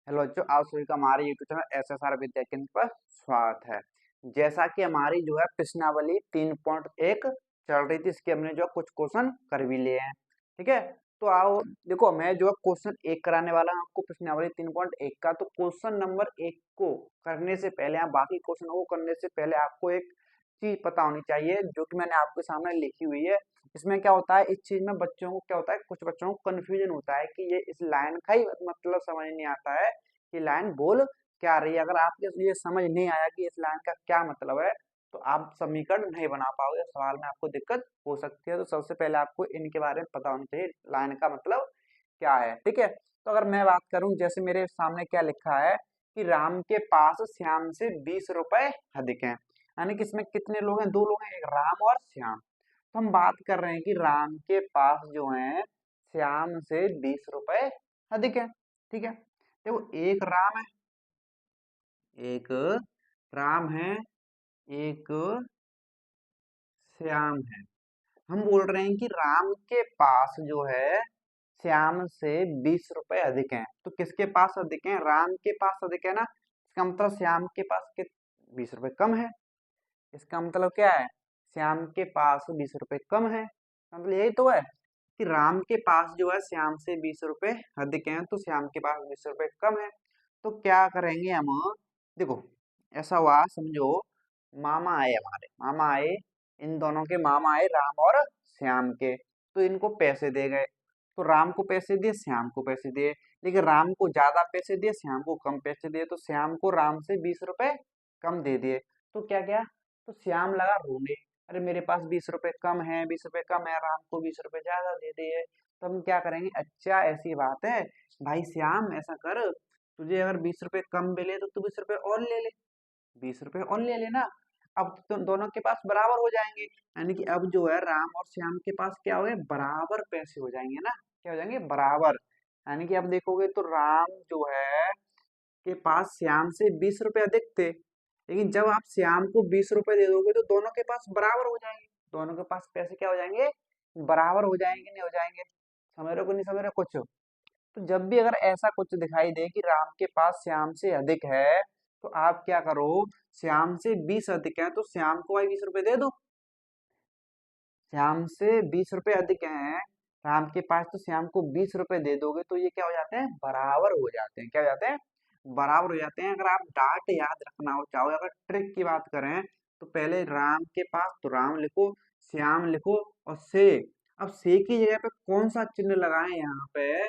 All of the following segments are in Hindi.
हेलो बच्चों, आप सभी का हमारे यूट्यूब चैनल एसएसआर विद्या केंद्र पर स्वागत है। जैसा कि हमारी जो है प्रश्नावली 3.1 चल रही थी, इसके हमने जो है कुछ क्वेश्चन कर भी लिए हैं। ठीक है, तो आओ देखो, मैं जो है क्वेश्चन 1 कराने वाला हूं आपको प्रश्नावली 3.1 का। तो क्वेश्चन नंबर 1 को करने से पहले, आप बाकी क्वेश्चन को करने से पहले आपको एक चीज पता होनी चाहिए जो कि मैंने आपके सामने लिखी हुई है। इसमें क्या होता है, इस चीज में बच्चों को क्या होता है, कुछ बच्चों को कंफ्यूजन होता है कि ये इस लाइन का ही मतलब समझ नहीं आता है कि लाइन बोल क्या रही है। अगर आपके ये समझ नहीं आया कि इस लाइन का क्या मतलब है, तो आप समीकरण नहीं बना पाओगे, सवाल में आपको दिक्कत हो सकती है। तो सबसे पहले आपको इनके बारे में पता होना चाहिए, लाइन का मतलब क्या है। ठीक है, तो अगर मैं बात करूं, जैसे मेरे सामने क्या लिखा है कि राम के पास श्याम से 20 रुपए अधिक हैं। यानी कि इसमें कितने लोग हैं, दो लोग हैं, एक राम और श्याम। तो हम बात कर रहे हैं कि राम के पास जो है श्याम से 20 रुपए अधिक है। ठीक है, देखो एक राम है, एक श्याम है। हम बोल रहे हैं कि राम के पास जो है श्याम से 20 रुपए अधिक हैं। तो किसके पास अधिक है, राम के पास अधिक है ना। इसका मतलब श्याम के पास के 20 रुपए कम है। इसका मतलब क्या है, श्याम के पास 20 रुपए कम है। मतलब यही तो है कि राम के पास जो है श्याम से 20 रुपए अधिक हैं, तो श्याम के पास 20 रुपए कम है। तो क्या करेंगे हम, देखो ऐसा हुआ, समझो मामा आए, हमारे मामा आए, इन दोनों के मामा आए, राम और श्याम के। तो इनको पैसे दे गए, तो राम को पैसे दिए, श्याम को पैसे दिए। लेकिन राम को ज्यादा पैसे दिए, श्याम को कम पैसे दिए। तो श्याम को राम से 20 रुपए कम दे दिए। तो क्या क्या, तो श्याम लगा रोने, अरे मेरे पास 20 रुपए कम है, 20 रुपए कम है, राम को 20 रुपए ज्यादा दे दिए। तो हम क्या करेंगे, अच्छा ऐसी बात है भाई श्याम, ऐसा कर, तुझे अगर 20 रुपए कम मिले तो तू 20 रुपए और ले ले, 20 रुपए और ले लेना। अब तो दोनों के पास बराबर हो जाएंगे। यानी कि अब जो है राम और श्याम के पास क्या हो गए, बराबर पैसे हो जाएंगे ना। क्या हो जाएंगे, बराबर। यानी कि अब देखोगे तो राम जो है के पास श्याम से 20 रुपए अधिक थे, लेकिन जब आप श्याम को 20 रुपए दे दोगे तो दोनों के पास बराबर हो जाएंगे। दोनों के पास पैसे क्या हो जाएंगे, बराबर हो जाएंगे, नहीं हो जाएंगे। समझ रहे हो कि नहीं समझ रहे हो कुछ। तो जब भी अगर ऐसा कुछ दिखाई दे कि राम के पास श्याम से अधिक है, तो आप क्या करो, श्याम से 20 अधिक है तो श्याम को भाई 20 रुपए दे दो। श्याम से 20 रुपए अधिक हैं राम के पास, तो श्याम को 20 रुपए दे दोगे तो ये क्या हो जाते हैं, बराबर हो जाते हैं। क्या हो जाते हैं, बराबर हो जाते हैं। अगर आप डाट याद रखना हो चाहो, अगर ट्रिक की बात करें, तो पहले राम के पास तो राम लिखो, श्याम लिखो और से। अब से की जगह पे कौन सा चिन्ह लगाए, यहाँ पे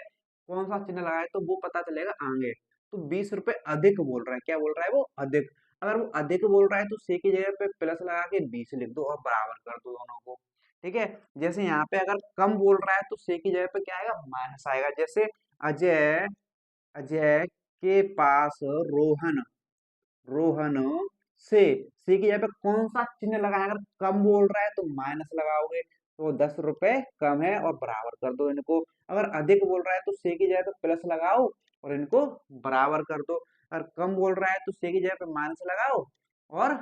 कौन सा चिन्ह लगाए तो वो पता चलेगा आगे। तो 20 रुपए अधिक बोल रहा है, क्या बोल रहा है वो, अधिक। अगर वो अधिक बोल रहा है तो से की जगह पे प्लस लगा के 20 लिख दो और बराबर कर दो दोनों को। ठीक है, जैसे यहाँ पे अगर कम बोल रहा है तो से की जगह पे क्या आएगा, माइनस आएगा। जैसे अजय अजय के पास रोहन, रोहन से की जगह पे कौन सा चिन्ह लगाए, अगर कम बोल रहा है तो माइनस लगाओगे, तो 10 रुपए कम है और बराबर कर दो इनको। अगर अधिक बोल रहा है तो से की जगह पे प्लस लगाओ और इनको बराबर कर दो। अगर कम बोल रहा है तो से की जगह पे माइनस लगाओ और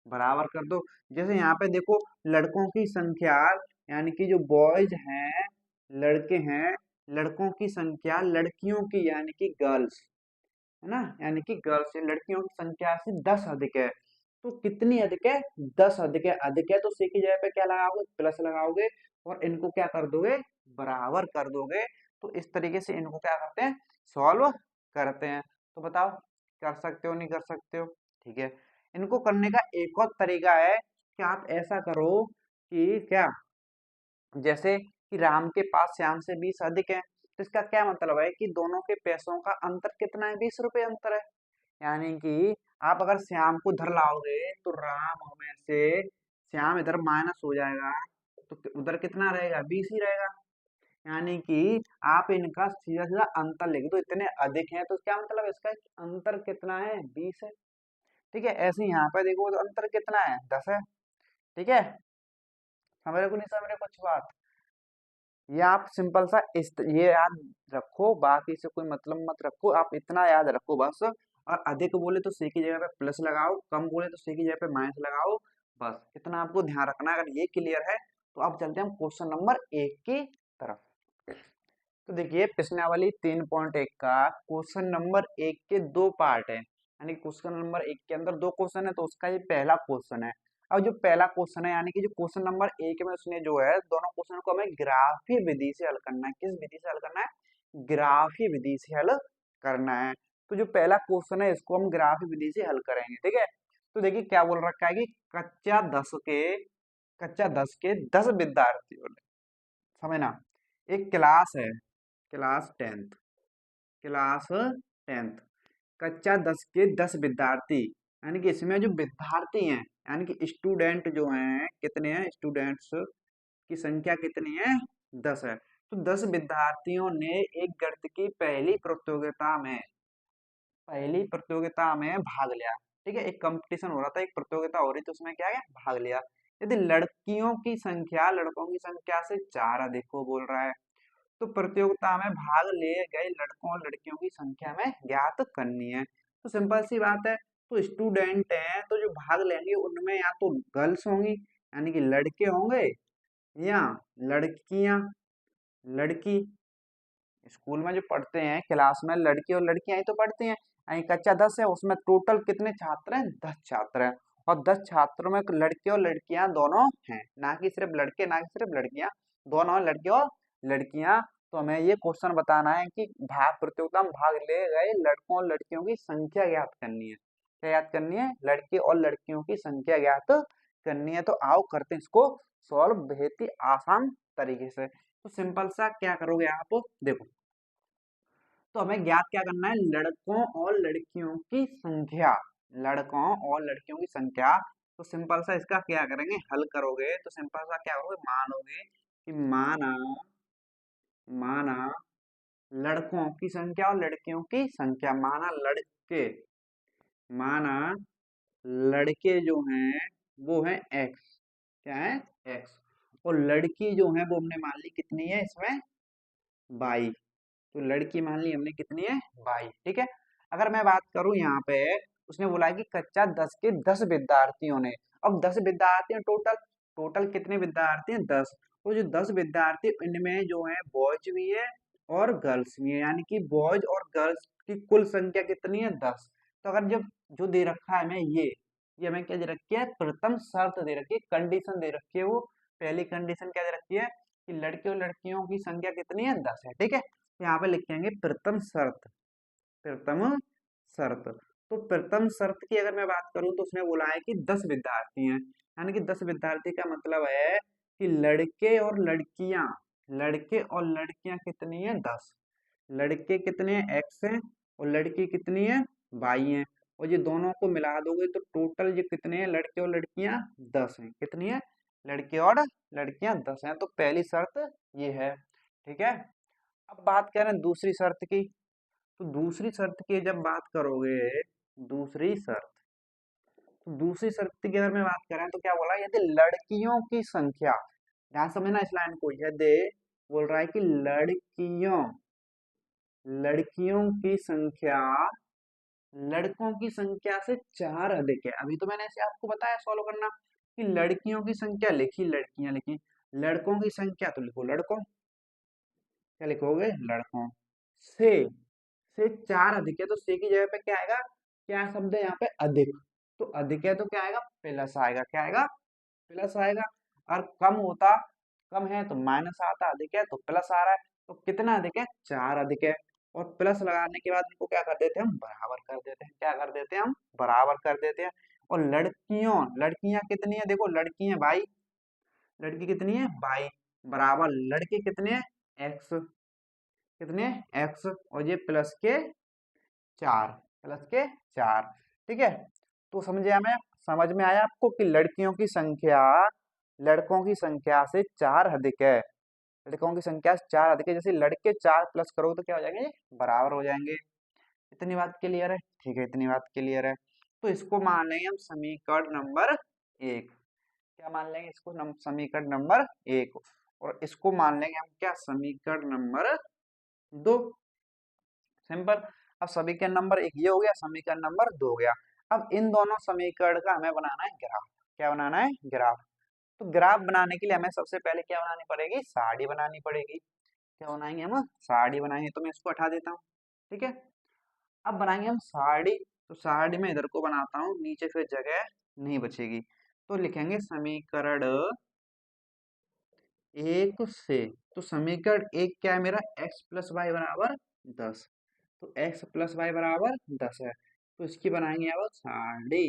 बराबर कर दो। जैसे यहाँ पे देखो, लड़कों की संख्या, यानी कि जो बॉयज हैं, लड़के हैं, लड़कों की संख्या लड़कियों की यानी कि गर्ल्स, है ना, यानी कि गर्ल्स से लड़कियों की संख्या से 10 अधिक है। तो कितनी अधिक है, 10 अधिक है। अधिक है तो सी की जगह पे क्या लगाओगे, प्लस लगाओगे और इनको क्या कर दोगे, बराबर कर दोगे। तो इस तरीके से इनको क्या करते हैं, सॉल्व करते हैं। तो बताओ, कर सकते हो नहीं कर सकते हो। ठीक है, इनको करने का एक और तरीका है कि आप ऐसा करो कि क्या, जैसे कि राम के पास श्याम से 20 अधिक है, तो इसका क्या मतलब है कि दोनों के पैसों का अंतर कितना है, 20 रुपए अंतर है। यानी कि आप अगर श्याम को इधर लाओगे तो राम में से श्याम इधर माइनस हो जाएगा, तो उधर कितना रहेगा, 20 ही रहेगा। यानी कि आप इनका सीधा सीधा अंतर लिख दो, इतने अधिक हैं, तो क्या मतलब इसका अंतर कितना है, 20 है। ठीक है, ऐसे ही यहाँ पे देखो तो अंतर कितना है, 10 है। ठीक है, समझ रहे को नहीं समझ रहे कुछ बात। ये आप सिंपल सा ये याद रखो, बाकी से कोई मतलब मत रखो, आप इतना याद रखो बस। और अधिक बोले तो सी की जगह पे प्लस लगाओ, कम बोले तो सी की जगह पे माइनस लगाओ। बस इतना आपको ध्यान रखना है। अगर ये क्लियर है तो अब चलते हैं हम क्वेश्चन नंबर 1 की तरफ। तो देखिए प्रश्नावली 3.1 का क्वेश्चन नंबर 1 के दो पार्ट है, यानी क्वेश्चन नंबर 1 के अंदर दो क्वेश्चन है, तो उसका ये पहला क्वेश्चन है। अब जो पहला क्वेश्चन है, यानी कि जो क्वेश्चन नंबर 1 में उसने जो है दोनों क्वेश्चन को हमें ग्राफी विधि से हल करना है। किस विधि से हल करना है? ग्राफी विधि से हल करना है। तो जो पहला क्वेश्चन है इसको हम ग्राफी विधि से हल करेंगे, ठीक है। तो देखिए क्या बोल रखा है कि कच्चा 10 के 10 विद्यार्थियों ने, समझना, एक क्लास है, क्लास 10th, क्लास 10th, कक्षा 10 के 10 विद्यार्थी, यानी कि इसमें जो विद्यार्थी हैं, यानी कि स्टूडेंट जो हैं, कितने हैं स्टूडेंट्स की संख्या कितनी है? 10 है। तो 10 विद्यार्थियों ने एक गणित की पहली प्रतियोगिता में भाग लिया, ठीक है। एक कंपटीशन हो रहा था, एक प्रतियोगिता हो रही थी, उसमें क्या है, भाग लिया। यदि लड़कियों की संख्या लड़कों की संख्या से 4 अधिक को बोल रहा है, तो प्रतियोगिता में भाग लिए गए लड़कों और लड़कियों की संख्या में ज्ञात करनी है। तो सिंपल सी बात है। तो स्टूडेंट हैं तो जो भाग लेंगे उनमें या तो गर्ल्स होंगी, यानी कि लड़के होंगे, या लड़कियां, लड़की। स्कूल में जो पढ़ते हैं क्लास में लड़के और लड़कियां ही तो पढ़ती हैं। यानी कक्षा 10 है, उसमें टोटल कितने छात्र हैं? 10 छात्र हैं। और 10 छात्रों में लड़के और लड़कियां दोनों हैं, ना कि सिर्फ लड़के ना कि सिर्फ लड़कियां, दोनों लड़के और लड़कियां। तो हमें ये क्वेश्चन बताना है कि भाग प्रतियोगिता में भाग ले गए लड़कों और लड़कियों की संख्या ज्ञात करनी है। क्या ज्ञात करनी है? लड़के और लड़कियों की संख्या ज्ञात करनी है। तो आओ करते हैं इसको सॉल्व बेहद ही आसान तरीके से। तो सिंपल सा क्या करोगे आप, देखो, तो हमें ज्ञात क्या करना है? लड़कों और लड़कियों की संख्या, लड़कों और लड़कियों की संख्या। तो सिंपल सा इसका क्या करेंगे, हल करोगे तो सिंपल सा क्या करोगे, मानोगे कि माना माना लड़कों की संख्या और लड़कियों की संख्या, माना लड़के जो हैं वो हैं एक्स, क्या है? एक्स। और लड़की जो है वो हमने मान ली कितनी है इसमें? बाई। तो लड़की मान ली हमने कितनी है? 22, ठीक है। अगर मैं बात करूं यहाँ पे, उसने बोला है कि कक्षा 10 के 10 विद्यार्थियों ने, अब 10 विद्यार्थी हैं टोटल, टोटल कितने विद्यार्थी हैं? 10। तो जो 10 विद्यार्थी, इनमें जो है बॉयज भी है और गर्ल्स भी है, यानी कि बॉयज और गर्ल्स की कुल संख्या कितनी है? 10। तो अगर जब जो दे रखा है हमें ये हमें क्या दे रखी है? प्रथम शर्त दे रखी है, कंडीशन दे रखी है। वो पहली कंडीशन क्या दे रखी है कि लड़के और लड़कियों की संख्या कितनी है? 10 है, ठीक है। यहाँ पे लिखेंगे प्रथम शर्त, प्रथम शर्त। तो प्रथम शर्त की अगर मैं बात करूं तो उसने बोला है कि 10 विद्यार्थी हैं, यानी कि 10 विद्यार्थी का मतलब है कि लड़के और लड़कियां कितनी है? 10। लड़के कितने हैं? एक्स हैं। और लड़की कितनी है? 22 हैं। और ये दोनों को मिला दोगे तो टोटल ये कितने हैं? लड़के और लड़कियां 10 हैं। कितनी है? लड़के और लड़कियां 10 हैं। तो पहली शर्त ये है, ठीक है। अब बात करें दूसरी शर्त की, तो दूसरी शर्त की जब बात करोगे, दूसरी शर्त, तो दूसरी शर्त की अगर मैं बात करें तो क्या बोला, यदि लड़कियों की संख्या, ध्यान समझना इस लाइन को, यदि बोल रहा है कि लड़कियों की संख्या लड़कों की संख्या से 4 अधिक है। अभी तो मैंने ऐसे आपको बताया सॉल्व करना कि लड़कियों की संख्या लिखी, लड़कियां लिखी, लड़कों की संख्या तो लिखो लड़कों, क्या लिखोगे? लड़कों से से 4 अधिक है, तो से की जगह पे क्या आएगा? क्या शब्द है यहाँ पे? अधिक। तो अधिक है तो क्या आएगा? प्लस आएगा। क्या आएगा? प्लस आएगा। और कम है तो माइनस आता, अधिक है तो प्लस आ रहा है। तो कितना अधिक है? 4 अधिक है। और प्लस लगाने के बाद इनको क्या कर देते हैं? हम बराबर कर देते हैं। क्या कर देते हैं? हम बराबर कर देते हैं। और लड़कियां कितनी है? देखो लड़की है भाई, लड़की कितनी है? 22, बराबर लड़के कितने हैं? एक्स, कितने? एक्स। और ये प्लस के 4, प्लस के 4, ठीक है। तो समझ में आया आपको कि लड़कियों की संख्या लड़कों की संख्या से 4 अधिक है, लड़कों की संख्या से 4 अधिक है। जैसे लड़के 4 प्लस करोगे तो क्या हो जाएंगे? बराबर हो जाएंगे। इतनी बात क्लियर है? ठीक है, इतनी बात क्लियर है। तो इसको मान लेंगे हम समीकरण नंबर 1। क्या मान लेंगे इसको? समीकरण नंबर 1। और इसको मान लेंगे हम क्या? समीकरण नंबर 2। सिंपल। अब समीकरण नंबर 1 ये हो गया, समीकरण नंबर 2 हो गया। अब इन दोनों समीकरण का हमें बनाना है ग्राफ। क्या बनाना है? ग्राफ। तो ग्राफ बनाने के लिए हमें सबसे पहले क्या बनानी पड़ेगी? सारणी बनानी पड़ेगी। क्या बनाएंगे हम? साड़ी बनाएंगे। तो मैं इसको हटा देता हूँ। ठीक है। अब बनाएंगे हम साड़ी। तो साड़ी में इधर को बनाता हूँ, नीचे फिर जगह नहीं बचेगी। तो लिखेंगे समीकरण एक से। तो समीकरण एक क्या है मेरा? एक्स प्लस वाई बराबर 10। तो एक्स प्लस वाई बराबर 10 है। तो इसकी बनाएंगे अब साड़ी।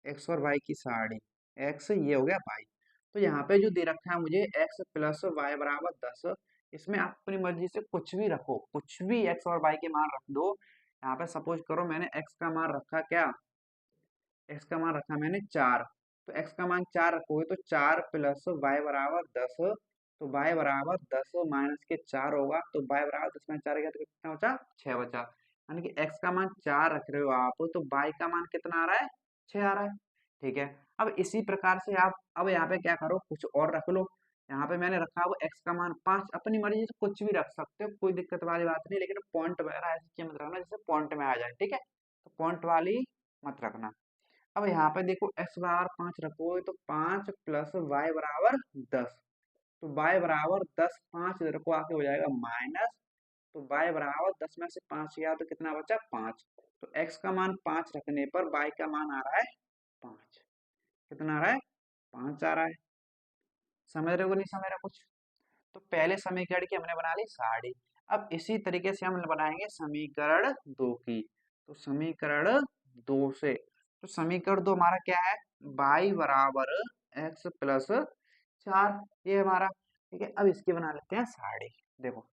एक्स और वाई की साड़ी। एक्स ये हो गया वाई। तो यहाँ पे जो दे रखा है मुझे एक्स प्लस वाई बराबर 10, इसमें आप अपनी मर्जी से कुछ भी रखो, कुछ भी एक्स और वाई के मान रख दो। यहाँ पे सपोज करो मैंने एक्स का मान रखा क्या? एक्स का मान रखा मैंने 4। तो एक्स का मान 4 रखोगे तो 4 प्लस वाई बराबर 10। तो वाई बराबर 10 माइनस के 4 होगा। तो वाई बराबर 10 में 4 गया तो कितना बचा? 6 बचा। यानी कि एक्स का मान 4 रख रहे हो आप, तो वाई का मान कितना आ रहा है? 6 आ रहा है। ठीक है। अब इसी प्रकार से आप अब यहाँ पे क्या करो, कुछ और रख लो। यहाँ पे मैंने रखा वो एक्स का मान 5। अपनी मर्जी से कुछ भी रख सकते हो, कोई दिक्कत वाली बात नहीं, लेकिन पॉइंट वगैरह ऐसी चीज मत रखना जैसे पॉइंट में आ जाए। ठीक है। तो पॉइंट वाली मत रखना। अब यहाँ पे देखो एक्स बराबर 5 रखोगे तो 5 प्लस वाई बराबर 10। तो वाई बराबर 10, 5 इधर को आके हो जाएगा माइनस। तो वाई बराबर 10 में से 5 गया तो कितना बचा? 5। तो एक्स का मान 5 रखने पर वाई का मान आ रहा है 5। कितना आ रहा है? 5 आ रहा है। समझ रहे हो नहीं समझ रहे कुछ? तो पहले समीकरण की हमने बना ली साड़ी। अब इसी तरीके से हम बनाएंगे समीकरण दो की। तो समीकरण दो से, तो समीकरण दो हमारा क्या है? y बराबर एक्स प्लस 4, ये हमारा। ठीक है। अब इसकी बना लेते हैं साड़ी। देखो,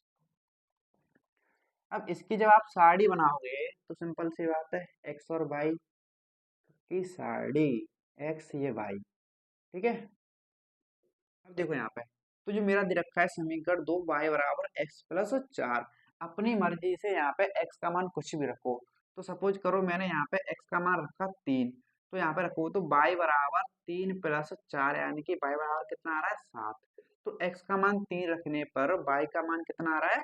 अब इसकी जब आप साड़ी बनाओगे तो सिंपल सी बात है, एक्स और वाई की साड़ी। एक्स ये वाई। ठीक है। अब देखो यहाँ पे, तो जो मेरा दे रखा है समीकरण दो, y बराबर एक्स प्लस 4। अपनी मर्जी से यहाँ पे x का मान कुछ भी रखो। तो सपोज करो मैंने यहाँ पे x का मान रखा 3। तो यहाँ पे रखो तो y बराबर 3 प्लस 4, यानी कि y बराबर कितना आ रहा है? 7। तो x का मान 3 रखने पर y का मान कितना आ रहा है?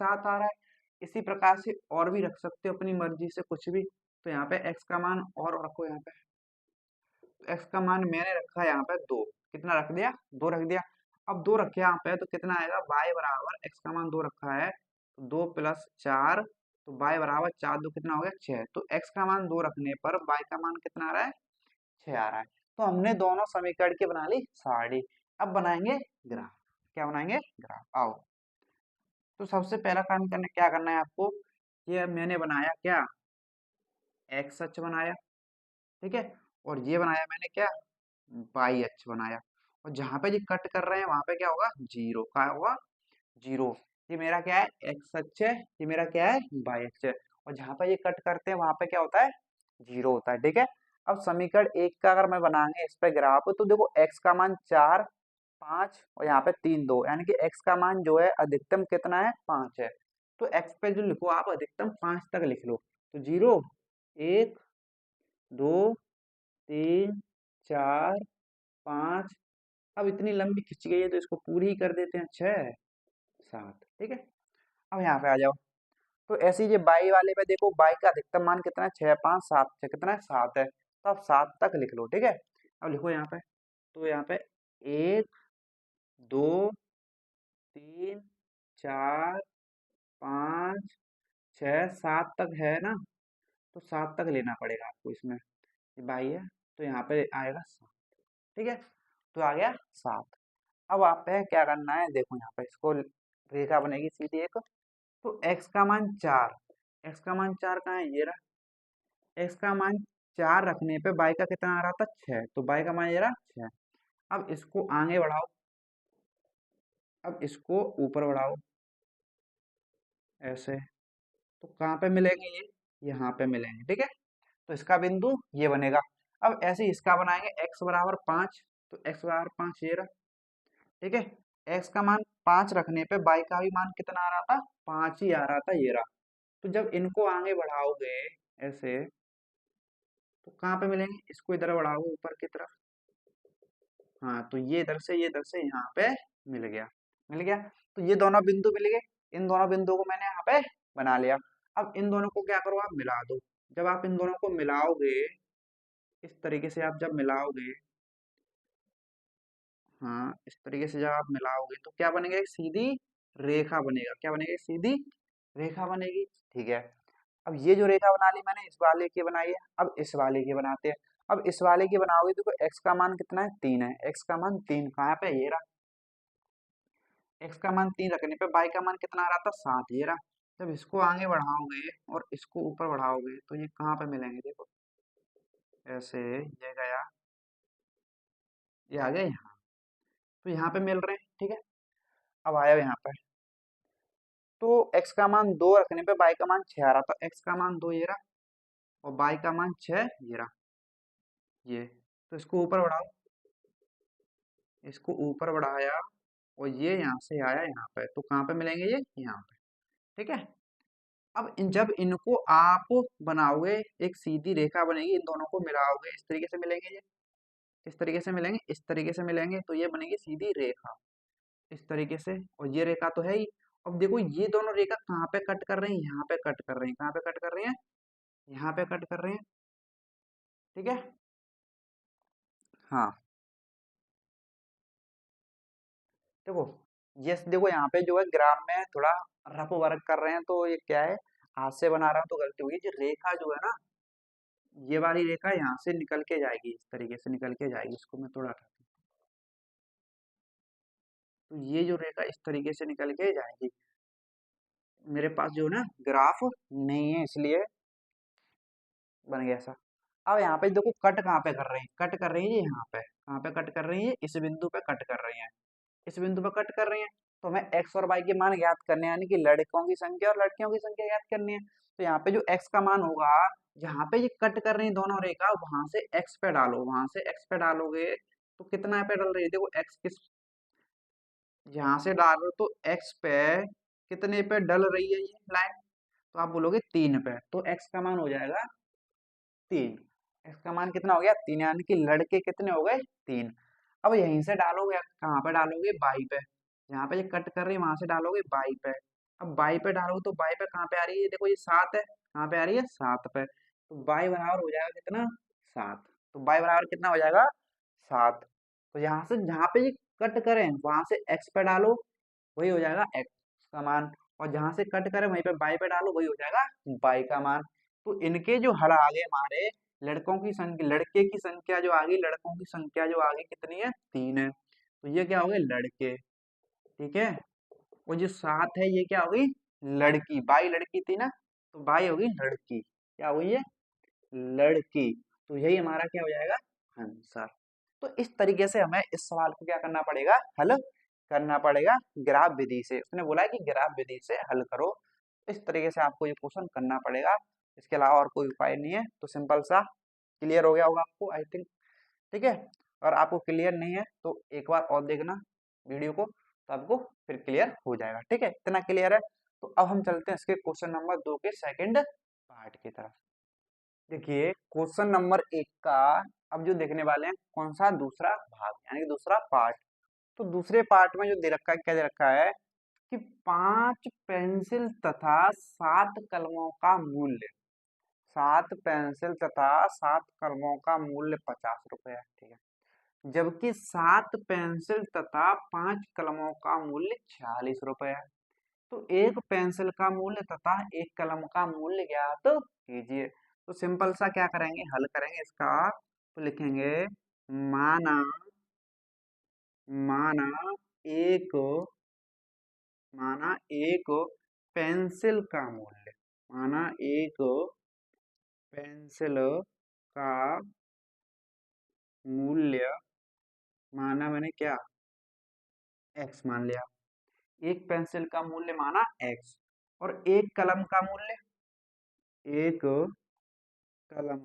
7 आ रहा है। इसी प्रकार से और भी रख सकते हो अपनी मर्जी से कुछ भी। तो यहाँ पे x का मान और रखो यहाँ पे। एक्स का मान मैंने रखा है यहाँ पे 2। कितना रख दिया? 2 रख दिया। अब 2 रखे यहाँ पे तो कितना आएगा? y बराबर एक्स का मान 2 रखा है तो 2 प्लस 4। तो y बराबर 4 2 कितना हो गया? 6। तो x का मान 2 रखने पर y का मान कितना आ रहा है? 6 आ रहा है। तो हमने दोनों समीकरण की बना ली साड़ी। अब बनाएंगे ग्राफ। क्या बनाएंगे? ग्राफ। आओ। तो सबसे पहला काम करने क्या करना है आपको? ये मैंने बनाया क्या? एक्स अक्ष बनाया। ठीक है। और ये बनाया मैंने क्या? बाई अक्ष बनाया। और जहां पे ये कट कर रहे हैं वहां पे क्या होगा? जीरो। क्या होगा? जीरो। ये मेरा क्या है? एक्स अक्ष है। ये मेरा क्या है? बाई अक्ष है। और जहां पे ये कट करते हैं वहां पे क्या होता है? जीरो होता है। ठीक है। अब समीकरण एक का अगर मैं बनाएंगे इस पे ग्राफ, तो देखो एक्स का मान 4 5 और यहाँ पे 3 2, यानी कि एक्स का मान जो है अधिकतम कितना है? 5 है। तो एक्स पे जो लिखो आप अधिकतम 5 तक लिख लो। तो 0 1 2 3 4 5। अब इतनी लंबी खिंच गई है तो इसको पूरी ही कर देते हैं। 6 7। ठीक है। अब यहाँ पे आ जाओ। तो ऐसे ही ये बाई वाले पे देखो, बाई का अधिकतम मान कितना है? 6 5 7। 6 कितना है? 7 है। तो अब 7 तक लिख लो। ठीक है। अब लिखो यहाँ पे। तो यहाँ पे 1 2 3 4 5 6 7 तक है ना? तो 7 तक लेना पड़ेगा आपको इसमें। ये बाई है तो यहाँ पे आएगा 7। ठीक है। तो आ गया 7। अब आप पे क्या करना है? देखो यहाँ पे इसको रेखा बनेगी सीधी एक। तो x का मान 4। x का मान 4 कहाँ है? ये रहा। x का मान 4 रखने पे y का कितना आ रहा था? 6। तो y का मान ये रहा 6। अब इसको आगे बढ़ाओ। अब इसको ऊपर बढ़ाओ ऐसे। तो कहाँ पे मिलेंगे ये? यहाँ पे मिलेंगे। ठीक है। तो इसका बिंदु ये बनेगा। अब ऐसे ही इसका बनाएंगे x बराबर 5। तो x बराबर 5 ये रहा। ठीक है। x का मान 5 रखने पे y का भी मान कितना आ रहा था? 5 ही आ रहा था। ये रहा। तो जब इनको आगे बढ़ाओगे ऐसे, तो कहाँ पे मिलेंगे? इसको इधर बढ़ाओगे ऊपर की तरफ। हाँ, तो ये इधर से यहाँ पे मिल गया। मिल गया। तो ये दोनों बिंदु मिल गए। इन दोनों बिंदुओं को मैंने यहाँ पे बना लिया। अब इन दोनों को क्या करो? आप मिला दो। जब आप इन दोनों को मिलाओगे, इस तरीके से आप जब मिलाओगे, हाँ, इस तरीके से जब आप मिलाओगे तो क्या बनेगा, एक सीधी रेखा बनेगा। क्या बनेगा, एक सीधी रेखा बनेगी। ठीक है, अब ये जो रेखा बना ली मैंने, इस वाले की बनाई है, अब इस वाले की बनाते हैं। अब इस वाले की बनाओगे तो एक्स का मान कितना है, 3 है। एक्स का मान 3 कहाँ पे, ये रहा। एक्स का मान 3 रखने पे वाई का मान कितना आ रहा था, 7, ये रहा। जब इसको आगे बढ़ाओगे और इसको ऊपर बढ़ाओगे तो ये कहाँ पे मिलेंगे, देखो ऐसे ये गया, ये आ गया यहाँ, तो यहाँ पे मिल रहे हैं। ठीक है, अब आया यहाँ पे, तो x का मान 2 रखने पे y का मान 6 आ रहा था। x का मान 2 ये रहा, और y का मान 6 ये रहा, ये। तो इसको ऊपर बढ़ाओ, इसको ऊपर बढ़ाया, और ये यहाँ से आया यहाँ पे, तो कहाँ पे मिलेंगे, ये यहाँ पे। ठीक है, अब जब इनको आप बनाओगे, एक सीधी रेखा बनेगी, इन दोनों को मिलाओगे, इस तरीके से मिलेंगे ये, इस तरीके से मिलेंगे, इस तरीके से मिलेंगे, तो ये बनेगी सीधी रेखा, इस तरीके से। और ये रेखा तो है ही। अब देखो ये दोनों रेखा कहाँ पे कट कर रही हैं, यहाँ पे कट कर रही हैं। कहाँ पे कट कर रही हैं, यहाँ पे कट कर रही हैं। ठीक है, हाँ, देखो ये देखो यहाँ पे जो है ग्राफ में थोड़ा रफ वर्क कर रहे हैं, तो ये क्या है, हाथ से बना रहा हूँ तो गलती होगी। जो रेखा जो है ना, ये वाली रेखा यहाँ से निकल के जाएगी, इस तरीके से निकल के जाएगी। इसको मैं थोड़ा हटाता हूँ, तो ये जो रेखा इस तरीके से निकल के जाएगी। मेरे पास जो है ना ग्राफ नहीं है, इसलिए बन गया ऐसा। अब यहाँ पे देखो कट कहाँ पे कर रही है, कट कर रही है ये यहाँ पे। कहाँ पे कट कर रही है, इस बिंदु पे कट कर रही है, इस बिंदु पे कट कर रही है। तो हमें एक्स और वाई के मान ज्ञात करने हैं, यानी कि लड़कों की संख्या और लड़कियों की संख्या ज्ञात करनी है। तो यहाँ पे जो एक्स का मान होगा, जहाँ पे ये कट कर रही है दोनों रेखा, वहां से एक्स पे डालो, वहां से एक्स पे डालोगे तो कितना पे डल रही है, देखो एक्स किस, यहाँ से डालो तो एक्स पे कितने पे डल रही है ये लाइन, तो आप बोलोगे 3 पे। तो एक्स का मान हो जाएगा 3। एक्स का मान कितना हो गया, 3, यानी कि लड़के कितने हो गए, 3। अब यहीं से डालोगे, कहाँ पे डालोगे, बाई पे। जहाँ पे ये कट कर रही है वहां से डालोगे बाई पे। अब बाई पे डालोगे तो बाई पे कहाँ पे आ रही है, देखो ये 7 है, कहाँ पे आ रही है, 7 पे। तो बाई बराबर हो जाएगा कितना, 7। तो बाई बराबर कितना हो जाएगा, 7। तो यहाँ से जहाँ पे ये कट करें वहां से एक्स पे डालो, वही हो जाएगा एक्स का मान। और जहां से कट करें वहीं पे बाई पे डालो, वही हो जाएगा बाई का मान। तो इनके जो हल आ गए हमारे, लड़कों की संख्या, लड़के की संख्या जो आ गई, लड़कों की संख्या जो आ गई कितनी है, 3 है। तो ये क्या हो गए, लड़के। ठीक है, और जो 7 है ये क्या हो गई, लड़की। बाई लड़की थी ना, तो बाई हो गई लड़की। क्या हुई है, लड़की। तो यही हमारा क्या हो जाएगा, आंसर। तो इस तरीके से हमें इस सवाल को क्या करना पड़ेगा, हल करना पड़ेगा ग्राफ विधि से। उसने बोला है कि ग्राफ विधि से हल करो, इस तरीके से आपको ये क्वेश्चन करना पड़ेगा। इसके अलावा और कोई उपाय नहीं है। तो सिंपल सा क्लियर हो गया होगा आपको, आई थिंक। ठीक है, और आपको क्लियर नहीं है तो एक बार और देखना वीडियो को, तो आपको फिर क्लियर हो जाएगा। ठीक है, इतना क्लियर है। तो अब हम चलते हैं इसके क्वेश्चन नंबर 2 के सेकंड पार्ट की तरफ। देखिए क्वेश्चन नंबर 1 का अब जो देखने वाले हैं, कौन सा, दूसरा भाग, यानी कि दूसरा पार्ट। तो दूसरे पार्ट में जो दे रखा है, क्या दे रखा है कि 5 पेंसिल तथा 7 कलमों का मूल्य, 7 पेंसिल तथा 7 कलमों का मूल्य 50 रुपए है। ठीक है, जबकि 7 पेंसिल तथा 5 कलमों का मूल्य 46 रुपए है। तो एक पेंसिल का मूल्य तथा एक कलम का मूल्य ज्ञात कीजिए। तो सिंपल सा क्या करेंगे, हल करेंगे इसका। तो लिखेंगे माना, माना एक, माना एक पेंसिल का मूल्य, माना एक पेंसिल का मूल्य, माना मैंने क्या, एक्स मान लिया। एक पेंसिल का मूल्य माना एक्स, और एक कलम का मूल्य, एक कलम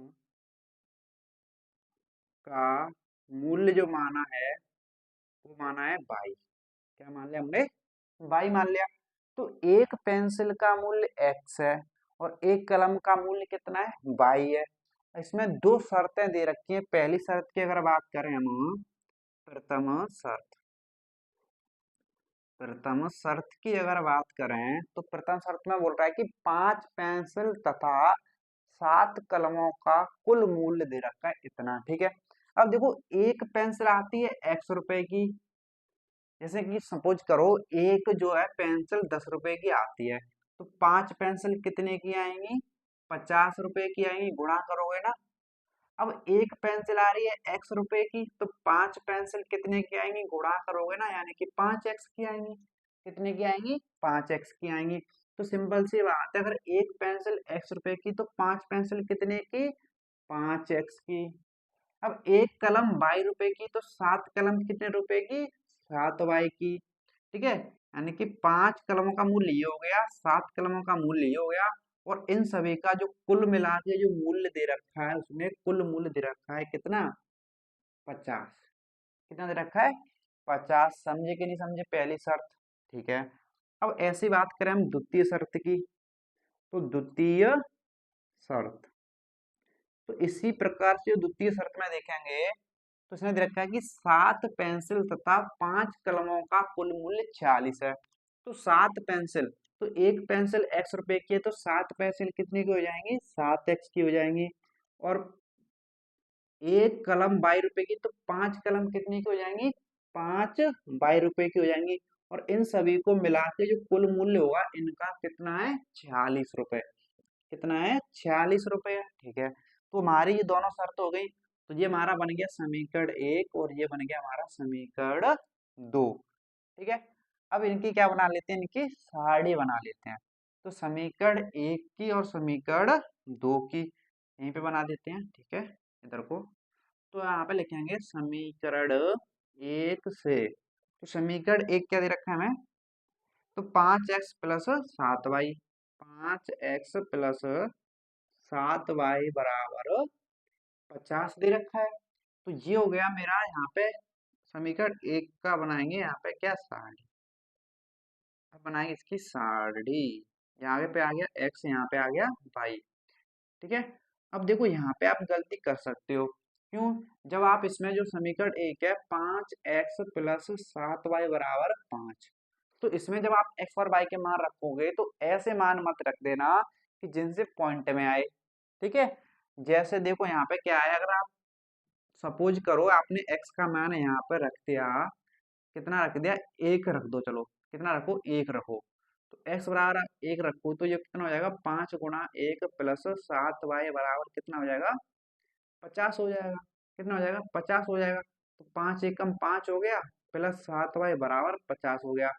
का मूल्य जो माना है वो माना है बाई। क्या मान लिया हमने, बाई मान लिया। तो एक पेंसिल का मूल्य एक्स है और एक कलम का मूल्य कितना है, बाई है। इसमें दो शर्तें दे रखी हैं। पहली शर्त की अगर बात करें हम, प्रथम शर्त, प्रथम शर्त की अगर बात करें तो प्रथम शर्त में बोल रहा है कि 5 पेंसिल तथा 7 कलमों का कुल मूल्य दे रखा है इतना। ठीक है, अब देखो एक पेंसिल आती है x रुपए की, जैसे कि सपोज करो एक जो है पेंसिल 10 रुपए की आती है, तो 5 पेंसिल कितने की आएंगी? 50 रुपए की आएंगी, गुणा करोगे ना। अब एक पेंसिल आ रही है x रुपए की, तो 5 पेंसिल कितने की आएंगी? गुणा करोगे ना, यानी कि 5x की आएंगी। कितने की आएंगी? 5x की आएंगी। तो सिंपल सी बात है, अगर एक पेंसिल x रुपए की तो 5 पेंसिल कितने की? 5x की। अब एक कलम 22 रुपए की, तो 7 कलम कितने रुपए की? 7y की। ठीक है, यानी कि 5 कलमों का मूल्य ये हो गया, 7 कलमों का मूल्य ये हो गया, और इन सभी का जो कुल मिला के जो मूल्य दे रखा है, उसमें कुल मूल्य दे रखा है कितना? 50। कितना दे रखा है? 50। समझे कि नहीं समझे पहली शर्त? ठीक है। अब ऐसी बात करें हम द्वितीय शर्त की, तो द्वितीय शर्त, तो इसी प्रकार से द्वितीय शर्त में देखेंगे, तो इसने दे रखा है कि 7 पेंसिल तथा 5 कलमों का कुल मूल्य 46 है। तो 7 पेंसिल, तो एक पेंसिल x रुपए की है, तो 7 पेंसिल कितने की हो जाएंगी? 7x की हो जाएंगी। और एक कलम 22 रुपए की, तो 5 कलम कितने की हो जाएंगी? 5 22 रुपए की हो जाएंगी। और इन सभी को मिला के जो कुल मूल्य होगा इनका कितना है? 46 रुपए। कितना है? 46 रुपए। ठीक है, तो हमारी ये दोनों शर्त हो गई। तो ये हमारा बन गया समीकरण 1 और ये बन गया हमारा समीकरण 2। ठीक है, अब इनकी क्या बना लेते हैं? इनकी सारणी बना लेते हैं। तो समीकरण 1 की और समीकरण 2 की यहीं पे बना देते हैं। ठीक है, इधर को, तो यहाँ पे लिखेंगे समीकरण 1 से, तो समीकरण 1 क्या दे रखा है हमें? तो 5x + 7y, 5x + 7y बराबर 50 दे रखा है। तो ये हो गया मेरा यहाँ पे समीकरण 1 का। बनाएंगे यहाँ पे क्या? सारणी। अब बनाएंगे इसकी सारणी। यहाँ पे आ गया x, यहाँ पे आ गया y। ठीक है, अब देखो यहाँ पे आप गलती कर सकते हो। क्यों? जब आप इसमें जो समीकरण 1 है 5x + 7y बराबर 5, तो इसमें जब आप x और y के मान रखोगे तो ऐसे मान मत रख देना कि जिनसे पॉइंट में आए। ठीक है, जैसे देखो यहाँ पे क्या है, अगर आप सपोज करो आपने x का मान यहाँ पर रख दिया, कितना रख दिया? 1 रख दो, चलो कितना रखो? 1 रखो। तो x बराबर 1 रखो, तो ये कितना हो जाएगा? 5 × 1 + 7y बराबर कितना हो जाएगा? 50 हो जाएगा। कितना हो जाएगा? 50 हो जाएगा। तो 5 एकम 5 हो गया, +7y बराबर 50 हो गया।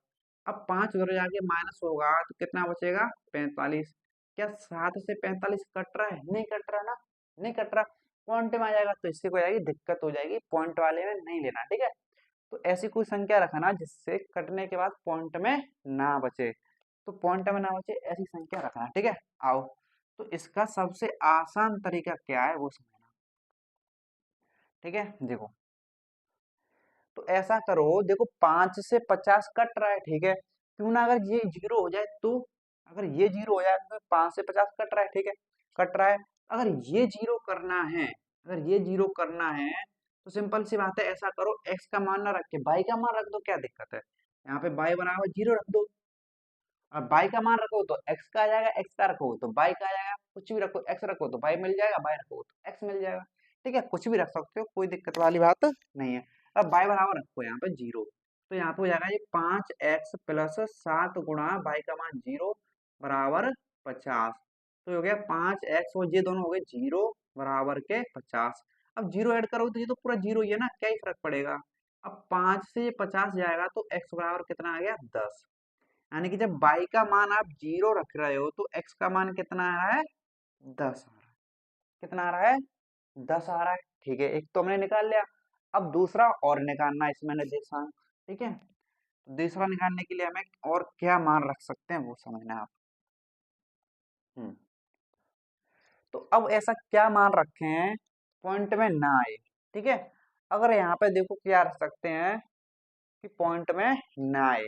अब 5 उधर जाके माइनस होगा तो कितना बचेगा? 45। क्या 7 से 45 कट रहा है? नहीं कट रहा ना, नहीं कट रहा। पॉइंट में आ जाएगा तो इससे कोई जाएगी दिक्कत हो जाएगी, पॉइंट वाले में नहीं लेना। ठीक है, तो ऐसी कोई संख्या रखना जिससे कटने के बाद पॉइंट में ना बचे। तो पॉइंट में ना बचे ऐसी संख्या रखना। ठीक है, आओ, तो इसका सबसे आसान तरीका क्या है वो समझना। ठीक है, देखो, तो ऐसा करो, देखो 5 से 50 कट रहा है। ठीक है, क्यों ना अगर ये जीरो हो जाए तो, अगर ये जीरो हो जाए तो 5 से 50 कट रहा है। ठीक है, कट रहा है। अगर ये जीरो करना है, अगर ये जीरो करना है, तो सिंपल सी बात है, ऐसा करो x का मान ना रख के y का मान रख दो, क्या दिक्कत है? यहाँ पे y बराबर 0 रख दो। और y का मान रखो तो x का आ जाएगा, x का रखो तो y का आ जाएगा। कुछ भी रखो, x रखो तो y मिल जाएगा, y रखो तो x मिल जाएगा। ठीक है, कुछ भी रख सकते हो, कोई दिक्कत वाली बात नहीं है। अब y बराबर रखो यहाँ पे 0, तो यहाँ पे हो जाएगा ये 5x + 7 गुणा y का मान 0 बराबर 50। तो हो गया 5x और ये दोनों हो गए 0 बराबर के 50। अब 0 ऐड करोगे तो ये तो पूरा 0 ही है ना, क्या ही फर्क पड़ेगा। अब 5 से ये 50 जाएगा तो x बराबर कितना आ गया? 10। यानी कि जब y का मान आप 0 रख रहे हो तो x का मान कितना आ रहा है? 10 आ रहा है। कितना आ रहा है? 10 आ रहा है। ठीक है, एक तो हमने निकाल लिया। अब दूसरा और निकालना है इसमें निर्देशांक। ठीक है, तो दूसरा निकालने के लिए हमें और क्या मान रख सकते हैं वो समझना है आप। हम्म, तो अब ऐसा क्या मान रखे हैं पॉइंट में ना आए? ठीक है, अगर यहाँ पे देखो क्या रख सकते हैं कि पॉइंट में ना आए,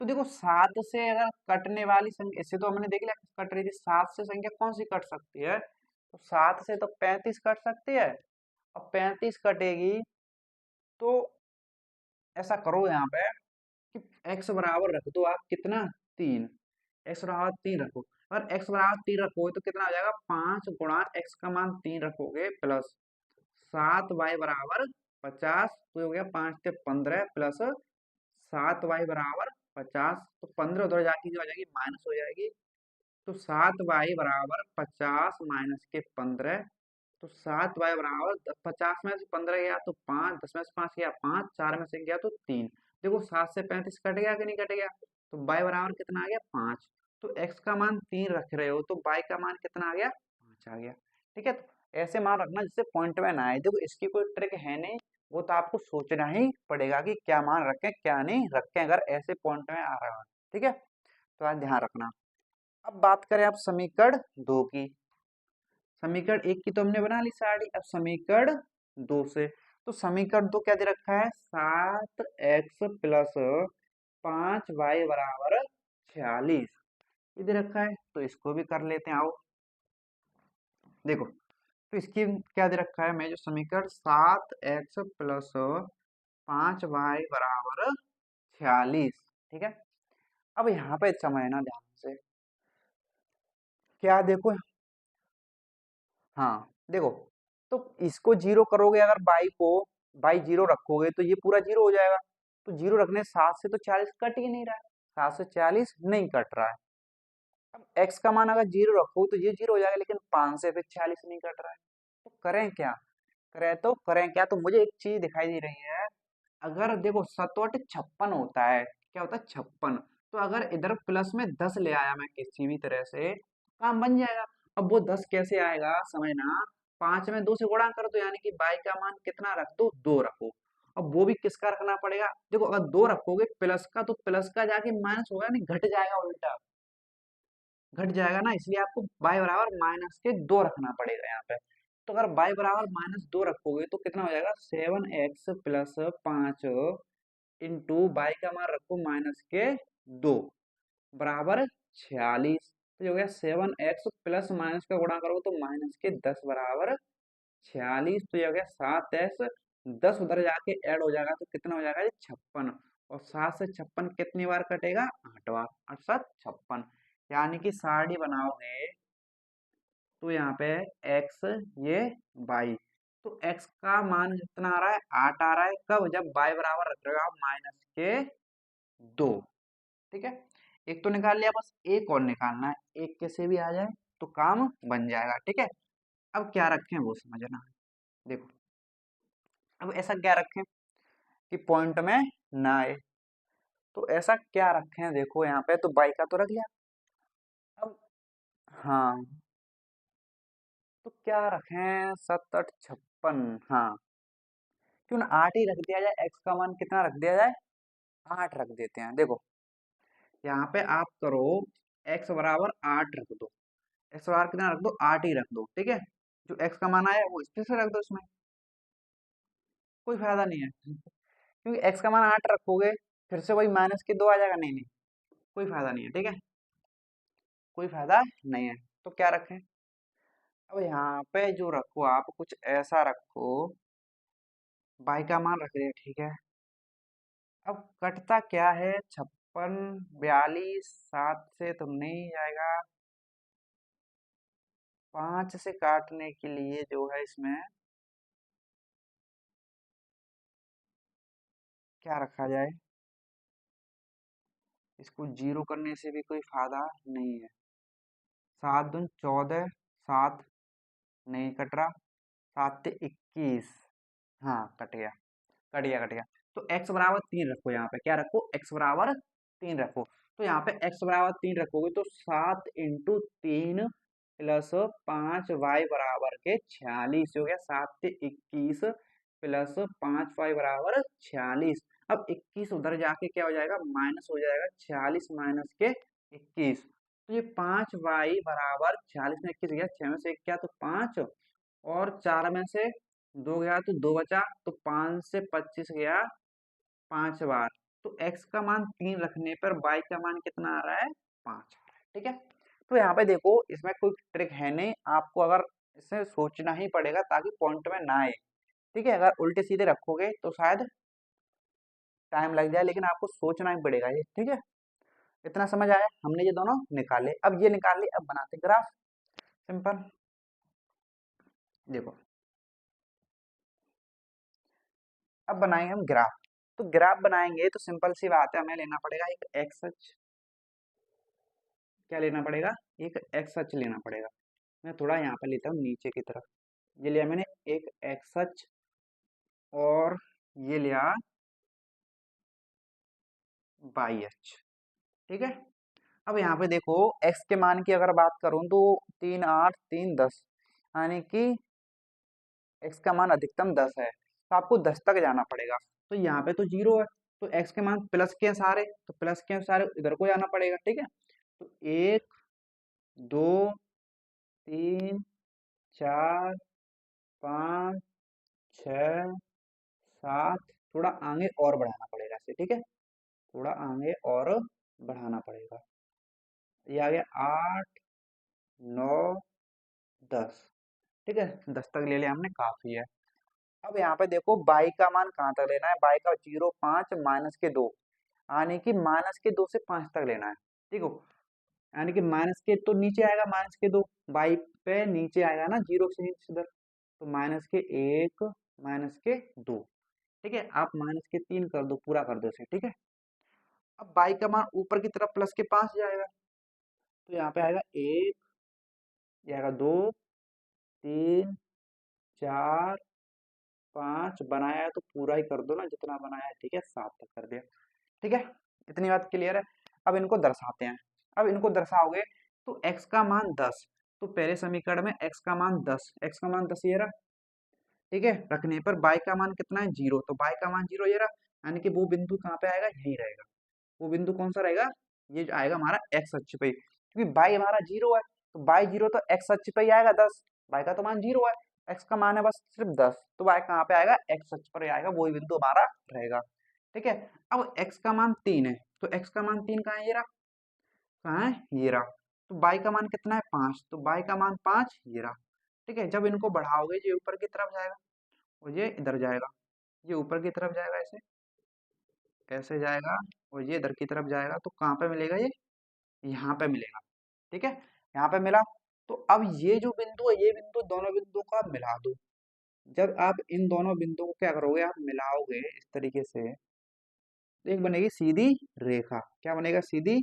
तो देखो 7 से अगर कटने वाली संख्या, इससे तो हमने देख लिया कट रही थी, 7 से संख्या कौन सी कट सकती है? तो 7 से तो 35 कट सकती है। अब 35 कटेगी तो ऐसा करो यहाँ पे कि x बराबर रख दो आप कितना? 3। x बराबर 3 रखो। अगर x बराबर 3 रखोगे तो कितना हो जाएगा? 5 गुणा x का मान 3 रखोगे प्लस 7y बराबर 50, तो ये हो गया 5 से 15 प्लस 7y बराबर 50, तो 15 उधर जाके जो आ जाएगी माइनस हो जाएगी। तो 7y बराबर 50 माइनस के 15, तो 7y बराबर 50 में से 15 गया तो 5, 10 में से 5 गया 5, 4 में से गया तो 3। देखो 7 से 35 कट गया कि नहीं कट गया, तो y बराबर कितना आ गया 5। तो x का मान 3 रख रहे हो तो y का मान कितना आ गया 5 आ गया। ठीक है, तो ऐसे मान रखना जिससे पॉइंट में ना आए। देखो इसकी कोई ट्रिक है नहीं, वो तो आपको सोचना ही पड़ेगा कि क्या मान रखें क्या नहीं रखें अगर ऐसे पॉइंट में आ रहा है। ठीक है, तो आज ध्यान रखना। अब बात करें आप समीकरण 2 की। समीकरण 1 की तो हमने बना ली सारी, अब समीकरण 2 से। तो समीकरण 2 क्या दे रखा है, 7x प्लस 5y बराबर 46 ये दे रखा है। तो इसको भी कर लेते हैं, आओ देखो। तो इसकी क्या दे रखा है, मैं जो समीकरण 7x प्लस 5y बराबर 46, ठीक है। अब यहाँ पे समझना ध्यान से, क्या देखो, हाँ देखो, तो इसको जीरो करोगे अगर बाई को, बाई जीरो रखोगे तो ये पूरा जीरो हो जाएगा। तो जीरो रखने 7 से तो 40 कट ही नहीं रहा है, 7 से 40 नहीं कट रहा है। अब x का मान अगर जीरो रखो तो ये जीरो हो जाएगा, लेकिन 5 से फिर 40 नहीं कट रहा है। तो करें क्या, करें क्या, तो मुझे एक चीज दिखाई दे रही है। अगर देखो सतोट 56 होता है, क्या होता है 56, तो अगर इधर प्लस में 10 ले आया मैं किसी भी तरह से, काम बन जाएगा। अब वो 10 कैसे आएगा समझना, 5 में 2 से गुणा कर दो, यानी कि बाई का मान कितना रख दो 2 रखो। अब वो भी किसका रखना पड़ेगा, देखो अगर 2 रखोगे प्लस का, तो प्लस का जाके माइनस होगा, नहीं घट जाएगा, उल्टा घट जाएगा ना, इसलिए आपको बाई बराबर माइनस के 2 रखना पड़ेगा यहाँ पे। तो अगर बाई बराबर -2 रखोगे तो कितना हो जाएगा, 7x प्लस 5 इंटू बाई का मान रखो -2 बराबर 46। तो ये हो गया 7x प्लस माइनस का गुणा करो तो -10 बराबर 46। तो ये हो गया 7x, 10 उधर जाके ऐड हो जाएगा तो कितना हो जाएगा ये 56। और 7 से 56 कितनी बार कटेगा, 8 बार, 8 7 56, यानी कि सारणी बनाओगे तो यहाँ पे x ये y, तो x का मान कितना आ रहा है 8 आ रहा है, कब, जब y बराबर रख रहे हो आप -2। ठीक है, एक तो निकाल लिया, बस एक और निकालना है, एक कैसे भी आ जाए तो काम बन जाएगा। ठीक है, अब क्या रखें वो समझना। देखो अब ऐसा क्या रखें कि पॉइंट में ना आए, तो ऐसा क्या रखें, देखो यहाँ पे तो बाई का तो रख लिया। अब हाँ, तो क्या रखें, 7 8 56, हाँ क्यों ना 8 ही रख दिया जाए, एक्स का मान कितना रख दिया जाए 8 रख देते हैं। देखो यहाँ पे आप करो एक्स बराबर 8 रख दो, एक्स बराबर कितना रख दो 8 ही रख दो। ठीक है, जो एक्स का मान आया वो इस पे से रख दो, इसमें कोई फायदा नहीं है, क्योंकि एक्स का मान 8 रखोगे फिर से वही -2 आ जाएगा, नहीं नहीं कोई फायदा नहीं है। ठीक है, कोई फायदा नहीं है, तो क्या रखें, अब यहाँ पे जो रखो आप कुछ ऐसा रखो, बाई का मान रख दिया, ठीक है। अब कटता क्या है, 56 42, 7 से तो नहीं जाएगा, 5 से काटने के लिए जो है इसमें क्या रखा जाए, इसको जीरो करने से भी कोई फायदा नहीं है। 7 दूनी 14, 7 नहीं कट रहा, 7 से 21, हाँ कट गया, कट गया। तो x बराबर 3 रखो, यहाँ पे क्या रखो, x बराबर 3 रखो। तो यहाँ पे x बराबर 3 रखोगे तो 7 इंटू 3 प्लस 5y बराबर के 46 हो गया, 7 से 21 प्लस 5y बराबर 46। अब 21 उधर जाके क्या हो जाएगा, माइनस हो जाएगा, 46 माइनस के 21, तो ये 5y बराबर 46 में 21 गया, 6 में से 1 क्या तो 5, और 4 में से 2 गया तो 2 बचा, तो 5 से 25 गया 5 बार। तो x का मान 3 रखने पर y का मान कितना आ रहा है 5 आ रहा है। ठीक है, तो यहाँ पे देखो इसमें कोई ट्रिक है नहीं, आपको अगर इसे सोचना ही पड़ेगा ताकि पॉइंट में ना आए। ठीक है, अगर उल्टे सीधे रखोगे तो शायद टाइम लग जाए, लेकिन आपको सोचना ही पड़ेगा ये। ठीक है, इतना समझ आया, हमने ये दोनों निकाले, अब ये निकाल ली, अब बनाते ग्राफ, सिंपल। देखो अब बनाएंगे हम ग्राफ। तो ग्राफ बनाएंगे तो सिंपल सी बात है, हमें लेना पड़ेगा एक एक्स अक्ष। क्या लेना पड़ेगा? एक एक्स अक्ष लेना पड़ेगा। मैं थोड़ा यहाँ पे लेता हूँ नीचे की तरफ। ये लिया मैंने एक एक्स अक्ष, और ये लिया वाई अक्ष। ठीक है। अब यहाँ पे देखो, x के मान की अगर बात करूं तो 3 8 3 10, यानी कि x का मान अधिकतम 10 है, तो आपको 10 तक जाना पड़ेगा। तो यहाँ पे तो 0 है, तो x के मान प्लस के हैं सारे, तो प्लस के हैं सारे, इधर को जाना पड़ेगा। ठीक है। तो 1 2 3 4 5 6 7, थोड़ा आगे और बढ़ाना पड़ेगा इसे। ठीक है, थोड़ा आगे और बढ़ाना पड़ेगा। ये आ गया 8 9 10। ठीक है, 10 तक ले लिया हमने, काफी है। अब यहाँ पे देखो बाई का मान कहाँ तक लेना है, बाई का 0 5 माइनस के 2, यानी कि माइनस के 2 से 5 तक लेना है। ठीक हो, यानी कि माइनस के तो नीचे आएगा, माइनस के 2 बाई पे नीचे आएगा ना, 0 से नीचे इधर, तो माइनस के 1 माइनस के 2। ठीक है, आप माइनस के 3 कर दो, पूरा कर दो इसे। ठीक है। अब बाई का मान ऊपर की तरफ प्लस के 5 जाएगा, तो यहाँ पे आएगा 1, ये आएगा 2 3 4 5, बनाया है तो पूरा ही कर दो ना जितना बनाया है। ठीक है, 7 तक कर दिया। ठीक है, इतनी बात क्लियर है। अब इनको दर्शाते हैं। अब इनको दर्शाओगे तो x का मान 10, तो पहले समीकरण में x का मान 10, x का मान 10 ये रहा। ठीक है, रखने पर y का मान कितना है? 0, तो y का मान 0 ये रहा, यानी कि वो बिंदु कहाँ पे आएगा? यही रहेगा। वो बिंदु कौन सा रहेगा? ये जो आएगा हमारा x अक्ष पे, क्योंकि y हमारा 0 है, तो y 0 तो x अक्ष पे ही आएगा 10। y का तो मान 0 है, x का मान है बस सिर्फ 10, तो y कहाँ पे आएगा? x अक्ष पर ही आएगा, वही बिंदु हमारा रहेगा। ठीक है। अब x का मान 3 है, तो x का मान 3 कहाँ है? ये रहा। कहाँ है? ये रहा। तो y का मान कितना है? 5, तो y का मान 5 ये रहा। ठीक है, जब इनको बढ़ाओगे ये ऊपर की तरफ जाएगा और ये इधर जाएगा, ये ऊपर की तरफ जाएगा, ऐसे ऐसे जाएगा, और ये इधर की तरफ जाएगा, तो कहाँ पे मिलेगा? ये यहाँ पे मिलेगा। ठीक है, यहाँ पे मिला। तो अब ये जो बिंदु है, ये बिंदु, दोनों बिंदुओं को आप मिला दो। जब आप इन दोनों बिंदुओं को क्या करोगे? आप मिलाओगे इस तरीके से, तो एक बनेगी सीधी रेखा। क्या बनेगा? सीधी,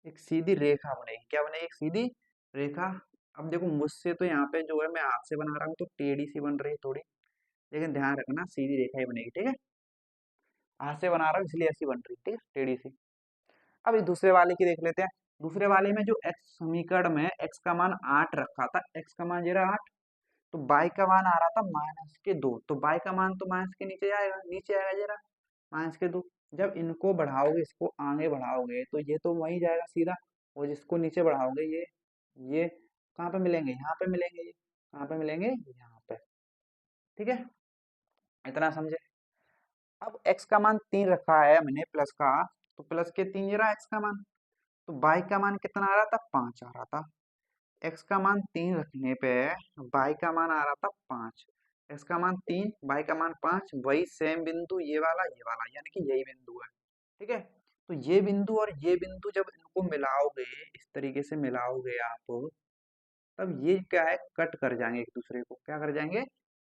एक सीधी रेखा बनेगी। क्या बनेगी? एक सीधी रेखा। अब देखो, मुझसे तो यहाँ पे जो है मैं हाथ से बना रहा हूँ तो टेढ़ी सी बन रही है थोड़ी, लेकिन ध्यान रखना सीधी रेखा ही बनेगी। ठीक है, हाथ से बना रहा हूँ इसलिए ऐसी बन रही है। ठीक है, टेढ़ी सी। अब इस दूसरे वाले की देख लेते हैं। दूसरे वाले में जो एक्स समीकरण में एक्स का मान 8 रखा था, एक्स का मान जरा 8, तो बाई का मान आ रहा था माइनस के 2, तो बाई का मान तो माइनस के नीचे आएगा, नीचे आएगा जरा, माइनस के 2। जब इनको बढ़ाओगे, इसको आगे बढ़ाओगे, तो ये तो वहीं जाएगा सीधा, और जिसको नीचे बढ़ाओगे ये कहाँ पे मिलेंगे? यहाँ पे मिलेंगे। ये कहाँ पे मिलेंगे? यहाँ पे। ठीक है, इतना समझे। अब x का मान 3 रखा है मैंने प्लस का, तो प्लस के 3 ये रहा x का मान। तो y का मान कितना आ रहा था? 5 आ रहा था। x का मान 3 रखने पे y का मान आ रहा था 5, x का मान 3, y का मान 5, वही सेम बिंदु ये वाला, यानी कि यही बिंदु है। ठीक है, तो ये बिंदु और ये बिंदु जब इनको मिलाओगे, इस तरीके से मिलाओगे आप, तब ये क्या है? कट कर जाएंगे एक दूसरे को। क्या कर जाएंगे?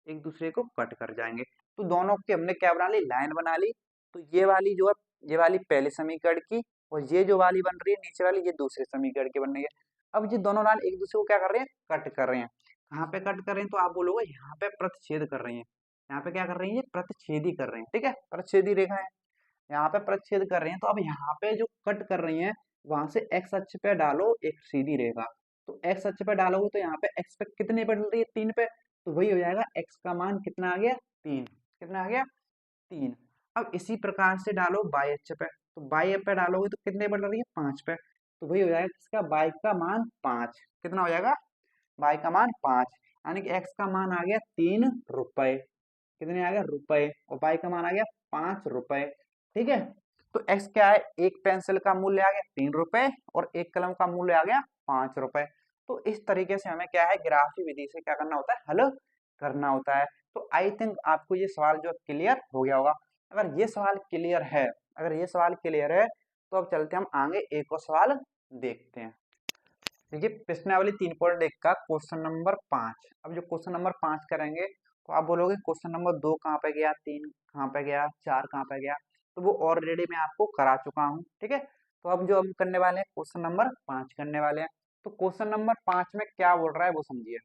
एक दूसरे को कट कर जाएंगे। तो दोनों की हमने क्या बना ली? लाइन बना ली। तो ये वाली जो है, ये वाली पहले समीकरण की, और ये जो वाली बन रही है नीचे वाली, ये दूसरे समीकरण की बन रही है। अब ये दोनों लाइन एक दूसरे को क्या कर रहे हैं? कट कर रहे हैं। कहाँ पे कट कर रहे हैं? तो आप बोलोगे यहाँ पे प्रतिच्छेद कर रही हैं। यहाँ पे क्या कर रही है? प्रतिच्छेदी कर रहे हैं। ठीक है, प्रतिच्छेदी रेखा है, यहाँ पे प्रतिच्छेद कर रही हैं। तो अब यहाँ पे जो कट कर रही हैं, वहां से एक्स अक्ष पे डालो एक सीधी रेखा। तो एक्स अक्ष पे डालोगे तो यहाँ पे एक्स पे कितने पे डल रही है? 3 पे, तो वही हो जाएगा एक्स का मान कितना आ गया? 3। कितना आ गया? 3। अब इसी प्रकार से डालो बाई अक्ष पे, तो बाई अक्ष पे डालोगे तो कितने पे डल रही है? 5 पे, तो वही हो जाएगा इसका बाई का मान 5। कितना हो जाएगा? बाई का मान 5, यानी कि एक्स का मान आ गया 3 रुपए। कितने आ गया? रुपए। और बाई का मान आ गया 5 रुपए। ठीक है, तो एक्स क्या है? एक पेंसिल का मूल्य आ गया 3 रुपए, और एक कलम का मूल्य आ गया 5 रुपए। तो इस तरीके से हमें क्या है? ग्राफी विधि से क्या करना होता है? हल करना होता है। तो आई थिंक आपको ये सवाल जो क्लियर हो गया होगा। अगर ये सवाल क्लियर है, अगर ये सवाल क्लियर है, तो अब चलते हम आगे एक और सवाल देखते हैं। देखिए, प्रश्नावली 3.1 का क्वेश्चन नंबर 5। अब जो क्वेश्चन नंबर 5 करेंगे, तो आप बोलोगे क्वेश्चन नंबर 2 कहाँ पे गया, 3 कहाँ पे गया, 4 कहाँ पे गया, तो वो ऑलरेडी मैं आपको करा चुका हूँ। ठीक है, तो अब जो हम करने वाले हैं क्वेश्चन नंबर 5 करने वाले हैं। तो क्वेश्चन नंबर 5 में क्या बोल रहा है वो समझिए।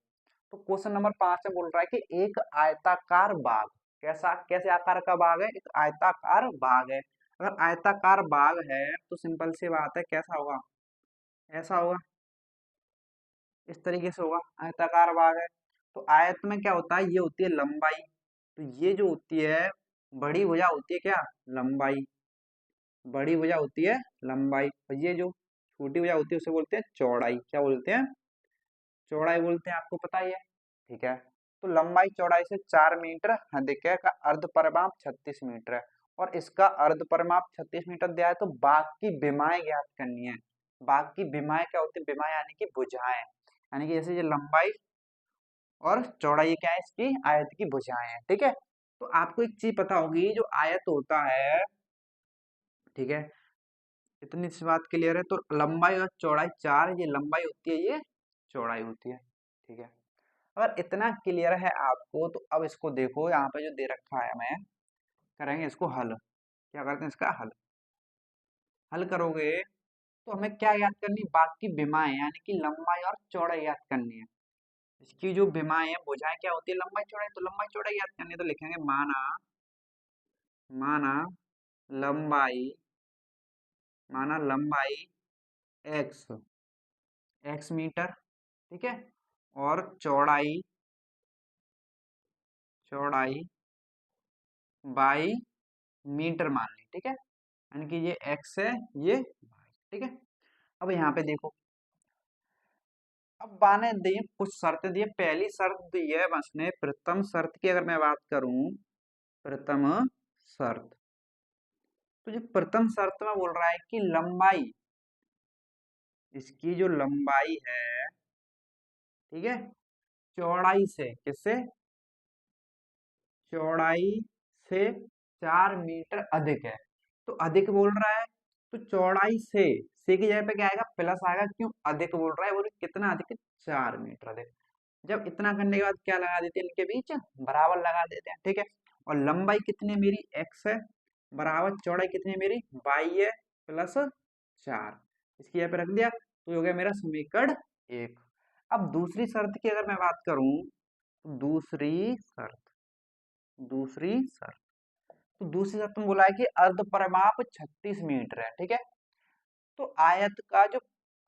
तो क्वेश्चन नंबर 5 में बोल रहा है कि एक आयताकार बाग, कैसा कैसे आकार का बाग है, एक आयताकार बाग है। अगर आयताकार बाग है तो सिंपल सी बात है, कैसा होगा, ऐसा होगा, इस तरीके से होगा, आयताकार बाग है। तो आयत में क्या होता है, ये होती है लंबाई, तो ये जो होती है बड़ी भुजा होती है क्या, लंबाई, बड़ी भुजा होती है लंबाई, और ये जो छोटी भुजा होती है उसे बोलते हैं चौड़ाई, क्या बोलते हैं, चौड़ाई बोलते हैं, आपको पता ही है। ठीक है, तो लंबाई चौड़ाई से 4 मीटर अधिक है, का अर्ध परिमाप 36 मीटर है, और इसका अर्ध परिमाप 36 मीटर दिया है, तो बाग की विमाएं ज्ञात करनी है। बाग की विमाएं क्या होती है, विमाएं यानी कि भुजाएं, यानी कि जैसे ये लंबाई और चौड़ाई क्या है, इसकी आयत की भुजाएं हैं। ठीक है, तो आपको एक चीज पता होगी, जो आयत होता है, ठीक है, इतनी सी बात क्लियर है, तो लंबाई और चौड़ाई 4, ये लंबाई होती है, ये चौड़ाई होती है। ठीक है, अगर इतना क्लियर है आपको, तो अब इसको देखो, यहाँ पे जो दे रखा है हमें, करेंगे इसको हल, क्या करते हैं इसका हल, हल करोगे तो हमें क्या याद करनी, बाकी विमाएं यानी कि लंबाई और चौड़ाई याद करनी है। इसकी जो विमाएं हैं, भुजाएं क्या होती है, लंबाई चौड़ाई, तो लंबाई चौड़ाई याद करनी है, तो लिखेंगे माना, माना लंबाई, माना लंबाई एक्स, एक्स मीटर, ठीक है, और चौड़ाई, चौड़ाई बाई मीटर मान ली। ठीक है, यानी कि ये एक्स है, ये वाई। ठीक है, अब यहाँ पे देखो, अब बाने दिए कुछ शर्तें दिए, पहली शर्त दी है बसने, प्रथम शर्त की अगर मैं बात करूं, प्रथम शर्त, तो जो प्रथम शर्त में बोल रहा है कि लंबाई, इसकी जो लंबाई है, ठीक है, चौड़ाई से, किससे, चौड़ाई से 4 मीटर अधिक है, तो अधिक बोल रहा है, तो चौड़ाई से की जगह पे क्या आएगा, प्लस आएगा, क्यों, अधिक बोल रहा है, बोले कितना अधिक है, 4 मीटर अधिक। जब इतना करने के बाद क्या लगा देते हैं, इनके बीच बराबर लगा देते हैं। ठीक है, और लंबाई कितनी है मेरी, एक्स है, बराबर चौड़ाई कितनी है मेरी, बाई है, प्लस 4, इसकी जगह पे रख दिया, तो ये हो गया मेरा समीकरण 1। अब दूसरी शर्त की अगर मैं बात करूं, तो दूसरी शर्त, तो दूसरी शर्त में बोला है कि अर्ध परिमाप 36 मीटर है। ठीक है, तो आयत का जो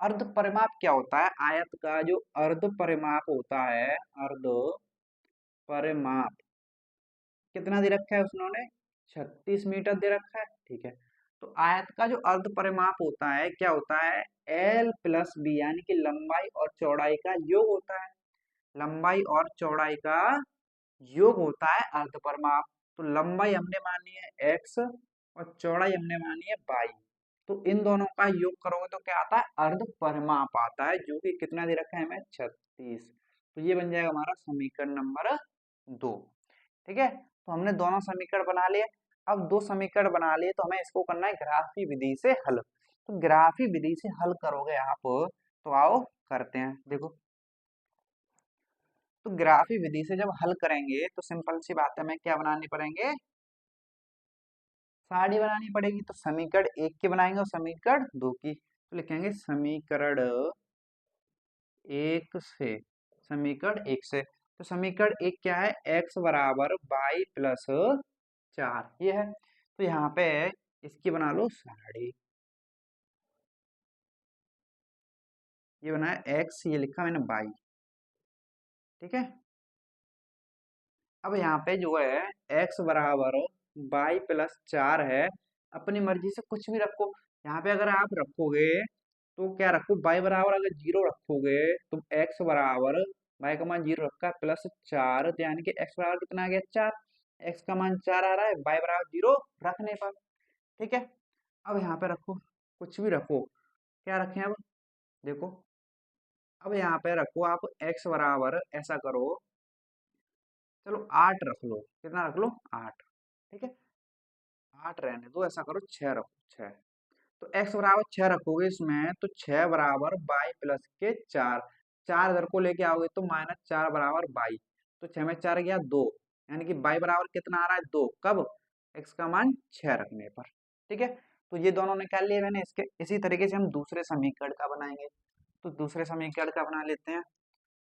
अर्ध परिमाप क्या होता है, आयत का जो अर्ध परिमाप होता है, अर्ध परिमाप कितना दे रखा है उसने, 36 मीटर दे रखा है। ठीक है, तो आयत का जो अर्ध परिमाप होता है क्या होता है, एल प्लस बी, यानी कि लंबाई और चौड़ाई का योग होता है, लंबाई और चौड़ाई का योग होता है अर्ध परिमाप। तो लंबाई हमने मानी है एक्स और चौड़ाई हमने मानी है बाई, तो इन दोनों का योग करोगे तो क्या आता है, अर्ध परिमाप आता है, जो कि कितना दे रखा है हमें, 36। तो ये बन जाएगा हमारा समीकरण नंबर 2। ठीक है, तो हमने दोनों समीकरण बना लिए। अब दो समीकरण बना लिए, तो हमें इसको करना है ग्राफी विधि से हल। तो ग्राफी विधि से हल करोगे आप, तो आओ करते हैं, देखो, तो ग्राफी विधि से जब हल करेंगे तो सिंपल सी बात है, हमें क्या बनानी पड़ेंगे, सारणी बनानी पड़ेगी। तो समीकरण 1 की बनाएंगे और समीकरण 2 की, तो लिखेंगे समीकरण 1 से, समीकरण 1 से, तो समीकरण 1 क्या है, x बराबर बाई प्लस 4, ये है। तो यहाँ पे इसकी बना लो सारणी, ये बना है x, ये लिखा मैंने बाई। ठीक है, अब यहाँ पे जो है x बराबर बाई प्लस 4 है, अपनी मर्जी से कुछ भी रखो। यहाँ पे अगर आप रखोगे तो क्या रखो, बाई बराबर अगर 0 रखोगे, तो x बराबर, बाई का मान 0 रखा है, प्लस 4, तो यानी कि x बराबर कितना आ गया, 4, x का मान 4 आ रहा है, बाई बराबर 0 रखने पर। ठीक है, अब यहाँ पे रखो, कुछ भी रखो, क्या रखें अब, देखो, अब यहाँ पे रखो आप x बराबर, ऐसा करो, चलो 8 रख लो, कितना रख लो, 8। ठीक है, 8 रहने दो, ऐसा करो 6 रखो, 6, तो x बराबर 6 रखोगे इसमें, तो 6 बराबर बाई प्लस के 4, 4 इधर को लेके आओगे तो -4 बराबर बाई, तो 6 में 4 गया 2, यानी कि y बराबर कितना आ रहा है 2, कब x का मान 6 रखने पर। ठीक है, तो ये दोनों निकाल लिए मैंने। इसके इसी तरीके से हम दूसरे समीकरण का बनाएंगे। तो दूसरे समीकरण का बना लेते हैं।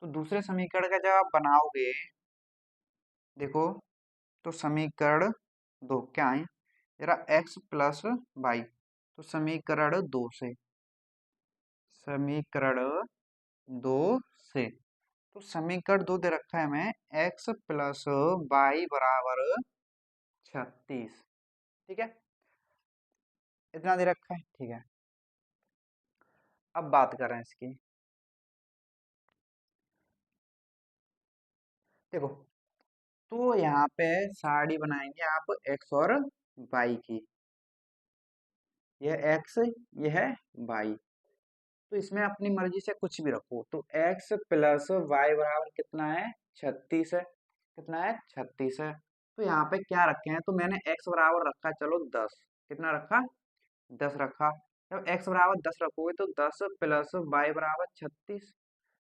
तो दूसरे समीकरण का जब आप बनाओगे, देखो, तो समीकरण 2 क्या है, जरा x प्लस वाई। तो समीकरण 2 से, समीकरण 2 से, तो समीकरण 2 दे रखा है हमें x प्लस वाई बराबर 36। ठीक है, इतना दे रखा है। ठीक है, अब बात करें इसकी। देखो, तो यहाँ पे सारणी बनाएंगे आप x और y की। यह x, यह है y। तो इसमें अपनी मर्जी से कुछ भी रखो। तो x प्लस वाई बराबर कितना है 36 है। कितना है 36 है। तो यहाँ पे क्या रखे हैं, तो मैंने x बराबर रखा, चलो 10। कितना रखा 10 रखा। जब x बराबर 10 रखोगे तो 10 प्लस वाई बराबर 36।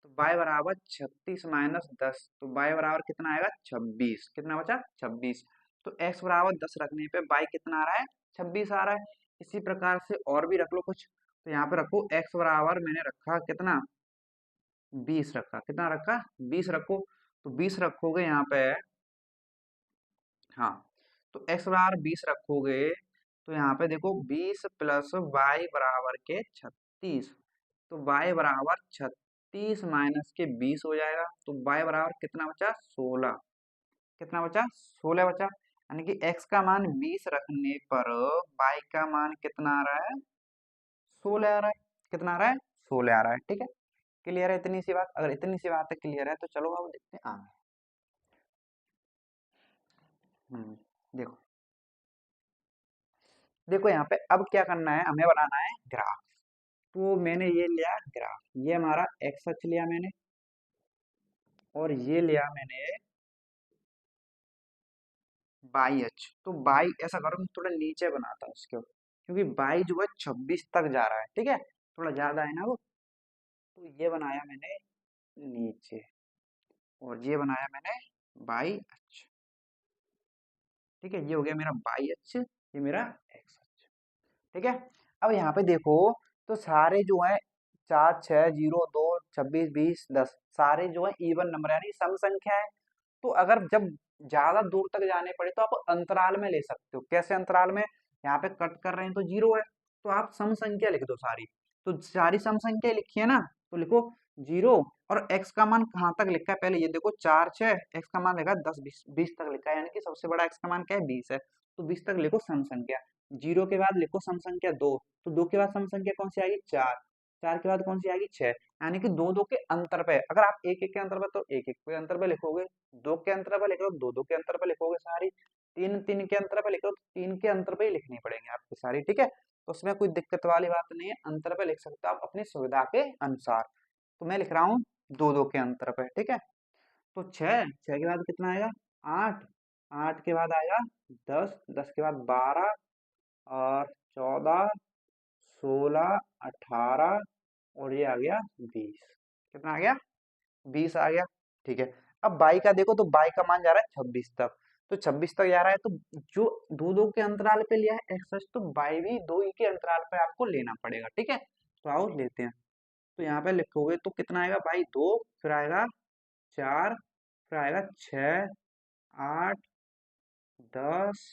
तो y बराबर 36 माइनस 10, तो y बराबर कितना आएगा 26। कितना बचा 26। तो x बराबर 10 रखने पे y कितना आ रहा है 26 आ रहा है। इसी प्रकार से और भी रख लो कुछ। तो यहाँ पे रखो x बराबर मैंने रखा कितना 20 रखा। कितना रखा 20 रखो। तो 20 रखोगे यहाँ पे, हाँ, तो x बराबर 20 रखोगे तो यहाँ पे देखो 20 प्लस वाई बराबर के 36। तो y बराबर 36 माइनस के 20 हो जाएगा। तो y बराबर कितना बचा 16। कितना बचा 16 बचा। यानी कि x का मान 20 रखने पर y का मान कितना आ रहा है 16 आ रहा है। कितना आ रहा है 16 आ रहा है। ठीक है, क्लियर है इतनी सी बात। अगर इतनी सी बात है क्लियर है तो चलो अब देखते हैं आगे। देखो, देखो यहाँ पे अब क्या करना है, हमें बनाना है ग्राफ। तो मैंने ये लिया ग्राफ, ये हमारा एक्स अक्ष लिया मैंने, और ये लिया मैंने बाई अक्ष। तो बाई, ऐसा करो मैं थोड़ा नीचे बनाता हूँ इसको, क्योंकि बाई जो है 26 तक जा रहा है। ठीक है, थोड़ा ज्यादा है ना वो। तो ये बनाया मैंने नीचे, और ये बनाया मैंने बाई अक्ष। ठीक है, ये हो गया मेरा बाई अक्ष, ये मेरा एक्स अक्ष। ठीक है, अब यहाँ पे देखो, तो सारे जो है 4, 6, 0, 2, 26, 20, 10, सारे जो है इवन नंबर यानी सम संख्या है। तो अगर जब ज्यादा दूर तक जाने पड़े तो आप अंतराल में ले सकते हो। कैसे अंतराल में, यहाँ पे कट कर रहे हैं तो 0 है, तो आप सम संख्या लिख दो सारी। तो सारी सम संख्या लिखी है ना, तो लिखो 0। और x का मान कहाँ तक लिखा है पहले ये देखो, 4, 6, x का मान लिखा है 10, 20, 20 तक लिखा है, यानी कि सबसे बड़ा x का मान क्या है 20 है। तो 20 तक लिखो सम संख्या। 0 के बाद लिखो सम संख्या 2, तो 2 के बाद सम संख्या कौन सी आएगी 4, 4 के बाद कौन सी आएगी 6। यानी कि 2, 2 के अंतर पे, अगर आप 1, 1 के अंतर पे तो 1, 1 के अंतर पे लिखोगे, 2 के अंतर पे लिखो 2, 2 के अंतर पे लिखोगे सारी, 3, 3 के अंतर पे लिखो तो 3 के अंतर पे ही लिखनी पड़ेंगे आपको सारी। ठीक है, तो उसमें कोई दिक्कत वाली बात नहीं है, अंतर पे लिख सकते हो आप अपनी सुविधा के अनुसार। तो मैं लिख रहा हूँ 2, 2 के अंतर पे। ठीक है, तो 6, 6 के बाद कितना आएगा 8, 8 के बाद आएगा 10, 10 के बाद 12, और 14, 16, 18, और ये आ गया 20। कितना आ गया 20 आ गया। ठीक है, अब बाई का देखो, तो बाई का मान जा रहा है 26 तक। तो 26 तक जा रहा है, तो जो 2, 2 के अंतराल पे लिया है एक्स, तो बाई भी 2 ही के अंतराल पे आपको लेना पड़ेगा। ठीक है, तो आओ लेते हैं। तो यहाँ पे लिखोगे तो कितना आएगा बाई 2, फिर आएगा 4, फिर आएगा 6, 8, 10,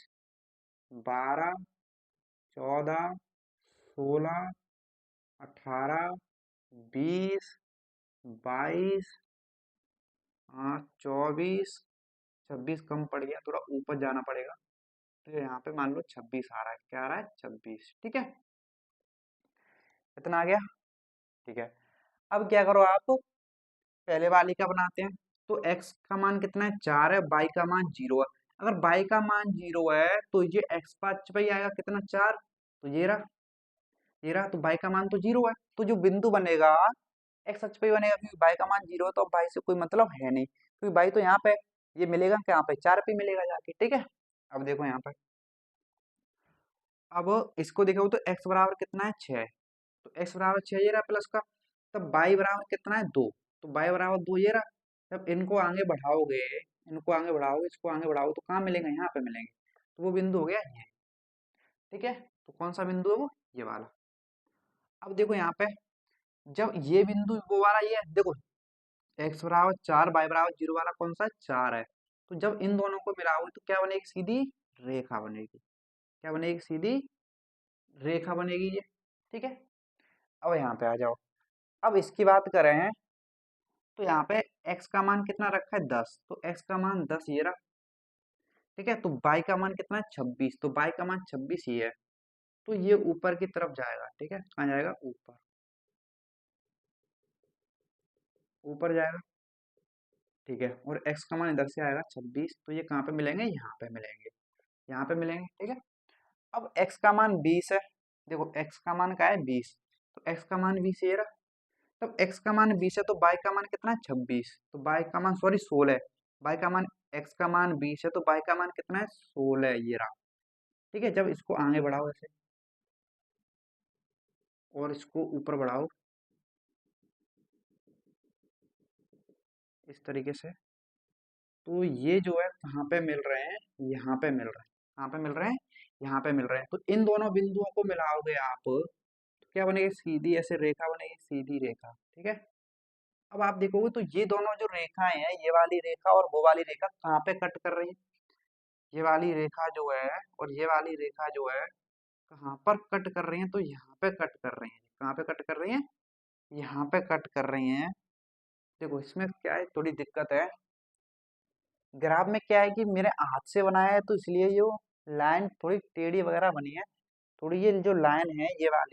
12, 14, 16, 18, 20, 22, 24, 26 कम पड़ गया, थोड़ा ऊपर जाना पड़ेगा। तो यहाँ पे मान लो 26 आ रहा है। क्या आ रहा है 26। ठीक है, इतना आ गया। ठीक है, अब क्या करो आप, पहले वाली का बनाते हैं। तो x का मान कितना है 4 है, y का मान 0 है। अगर y का मान 0 है तो ये x पाँच पे ही आएगा कितना 4, तो ये रहा, ये रहा। तो y का मान तो 0 है, तो जो बिंदु बनेगा x अक्ष पे ही बनेगा, क्योंकि y का मान 0 है, तो अब y से कोई मतलब है नहीं, क्योंकि y तो यहाँ पे, ये मिलेगा कहाँ पे 4 पे मिलेगा जाके। ठीक है, अब देखो यहाँ पे, अब इसको देखो तो x बराबर कितना है 6, तो x बराबर 6 ये रहा प्लस का। तब y बराबर कितना है 2, तो y बराबर 2 ये रहा। जब इनको आगे बढ़ाओगे इनको आगे बढ़ाओगे, इसको आगे बढ़ाओगे तो कहाँ मिलेंगे, यहाँ पे मिलेंगे। तो वो बिंदु हो गया ये। ठीक है, तो कौन सा बिंदु है वो, ये वाला। अब देखो यहाँ पे, जब ये बिंदु वो वाला ये है, देखो एक्स बराबर 4 वाई बराबर 0 वाला कौन सा है, 4 है। तो जब इन दोनों को मिलाओगे तो क्या बनेगी, सीधी रेखा बनेगी। क्या बनेगी, सीधी रेखा बनेगी ये। ठीक है, अब यहाँ पे आ जाओ। अब इसकी बात करें तो यहाँ पे x का मान कितना रखा है, 10, तो x का मान 10 ये रहा। ठीक है, तो y का मान कितना है, 26, तो y का मान 26 ही है। तो ये ऊपर की तरफ जाएगा। ठीक है, कहाँ जाएगा, ऊपर, ऊपर जाएगा। ठीक है, और x का मान इधर से आएगा 26, तो ये कहाँ पे मिलेंगे, यहाँ पे मिलेंगे, यहाँ पे मिलेंगे। ठीक है, अब x का मान 20 है। देखो x का मान क्या है, 20, तो x का मान 20 ये रहा। तब x का मान 20 है तो y का मान कितना है, 26, तो y का मान सॉरी 16 है। y का मान, x का मान 20 है तो y का मान कितना है, 16 है, ये रहा। ठीक है, जब इसको आगे बढ़ाओ ऐसे और इसको ऊपर बढ़ाओ इस तरीके से, तो ये जो है कहाँ पे मिल रहे हैं, यहाँ पे मिल रहे हैं। कहाँ पे मिल रहे हैं, यहाँ पे मिल रहे हैं। तो इन दोनों बिंदुओं को मिलाओगे आप तो क्या बनेगी, सीधी ऐसे रेखा बनेगी, सीधी रेखा। ठीक है, अब आप देखोगे तो ये दोनों जो रेखाएं हैं, ये वाली रेखा और वो वाली रेखा कहाँ पे कट कर रही है, ये वाली रेखा जो है और ये वाली रेखा जो है कहाँ पर कट कर रही है, तो यहाँ पे कट कर रही है। कहाँ पे कट कर रही है, यहाँ पे कट कर रही हैं। देखो इसमें क्या है, थोड़ी दिक्कत है। ग्राफ में क्या है कि मेरे हाथ से बनाया है तो इसलिए ये लाइन थोड़ी टेढ़ी वगैरह बनी है। थोड़ी ये जो लाइन है ये वाला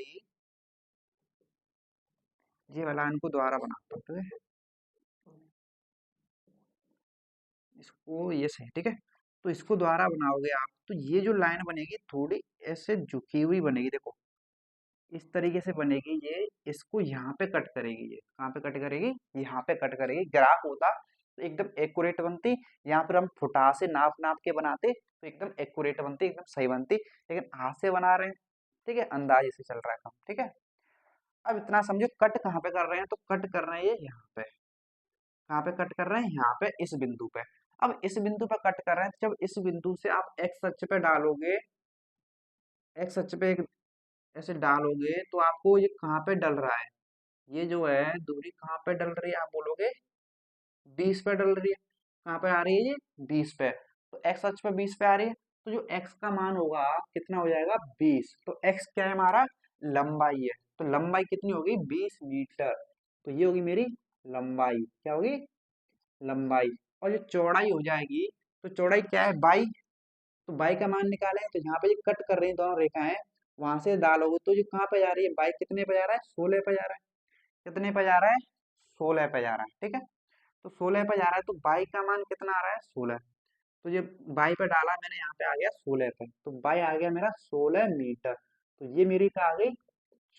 लाइन को दोबारा बनाता हूँ। ठीक है, इसको ये सही। ठीक है, तो इसको दोबारा बनाओगे आप तो ये जो लाइन बनेगी थोड़ी ऐसे झुकी हुई बनेगी। देखो इस तरीके से बनेगी ये, इसको यहाँ पे कट करेगी। ये कहाँ पे कट करेगी, यहाँ पे कट करेगी। ग्राफ होता तो एकदम एक्यूरेट बनती, यहाँ पर हम फुटा से नाप नाप के बनाते तो एकदम एक्यूरेट बनती, एकदम सही बनती। लेकिन हाथ से बना रहे हैं, ठीक है, अंदाजे से चल रहा है काम। ठीक है, अब इतना समझो कट कहाँ पे कर रहे हैं, तो कट कर रहे हैं ये यहाँ पे। कहाँ पे कट कर रहे हैं, यहाँ पे, इस बिंदु पे। अब इस बिंदु पे कट कर रहे हैं, तो जब इस बिंदु से आप एक्स अक्ष पे डालोगे, एक्स अक्ष पे एक ऐसे डालोगे तो आपको ये कहाँ पे डल रहा है, ये जो है दूरी कहाँ पे डल रही है, आप बोलोगे 20 पे डल रही है। कहाँ पे आ रही है ये, 20 पे। तो एक्स अक्ष पे 20 पे आ रही है, तो जो एक्स का मान होगा कितना हो जाएगा, 20। तो एक्स क्या है हमारा, लंबाई है। तो लंबाई कितनी होगी, 20 मीटर। तो ये होगी मेरी लंबाई, क्या होगी, लंबाई। और जो चौड़ाई हो जाएगी, तो चौड़ाई क्या है, बाई। तो बाई का मान निकालें तो यहाँ पे जो कट कर रही है दोनों रेखाएं, वहां से डालोगे तो जो कहाँ पे जा रही है, बाई कितने पे जा रहा है, 16 पे जा रहा है। कितने पे जा रहा है, 16 पे जा रहा है। ठीक है, तो 16 पे जा रहा है तो बाई का मान कितना आ रहा है, 16। तो ये बाई पे डाला मैंने, यहाँ पे आ गया 16 पे, तो बाई आ गया मेरा 16 मीटर। तो ये मेरी क्या आ गई,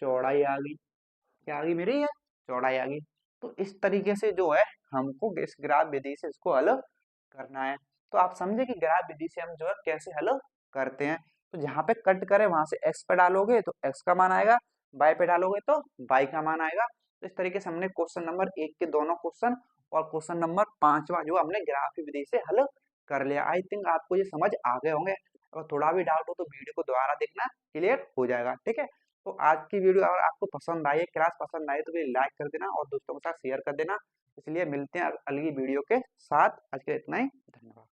चौड़ाई आ गई। क्या आ गई मेरी, ये चौड़ाई आ गई। तो इस तरीके से जो है हमको इस ग्राफ विधि से इसको हल करना है। तो आप समझे कि ग्राफ विधि से हम जो है कैसे हल करते हैं। तो जहाँ पे कट करे वहां से एक्स पे डालोगे तो एक्स का मान आएगा, बाई पे डालोगे तो बाई का मान आएगा। तो इस तरीके से हमने क्वेश्चन नंबर 1 के दोनों क्वेश्चन और क्वेश्चन नंबर 5वां जो हमने ग्राफ विधि से हल कर लिया। आई थिंक आपको ये समझ आ गए होंगे। अगर थोड़ा भी डाउट हो तो वीडियो को दोबारा देखना, क्लियर हो जाएगा। ठीक है, तो आज की वीडियो अगर आपको पसंद आई है, क्लास पसंद आई तो लाइक कर देना और दोस्तों के साथ शेयर कर देना। इसलिए मिलते हैं अगली वीडियो के साथ। आज के लिए इतना ही, धन्यवाद।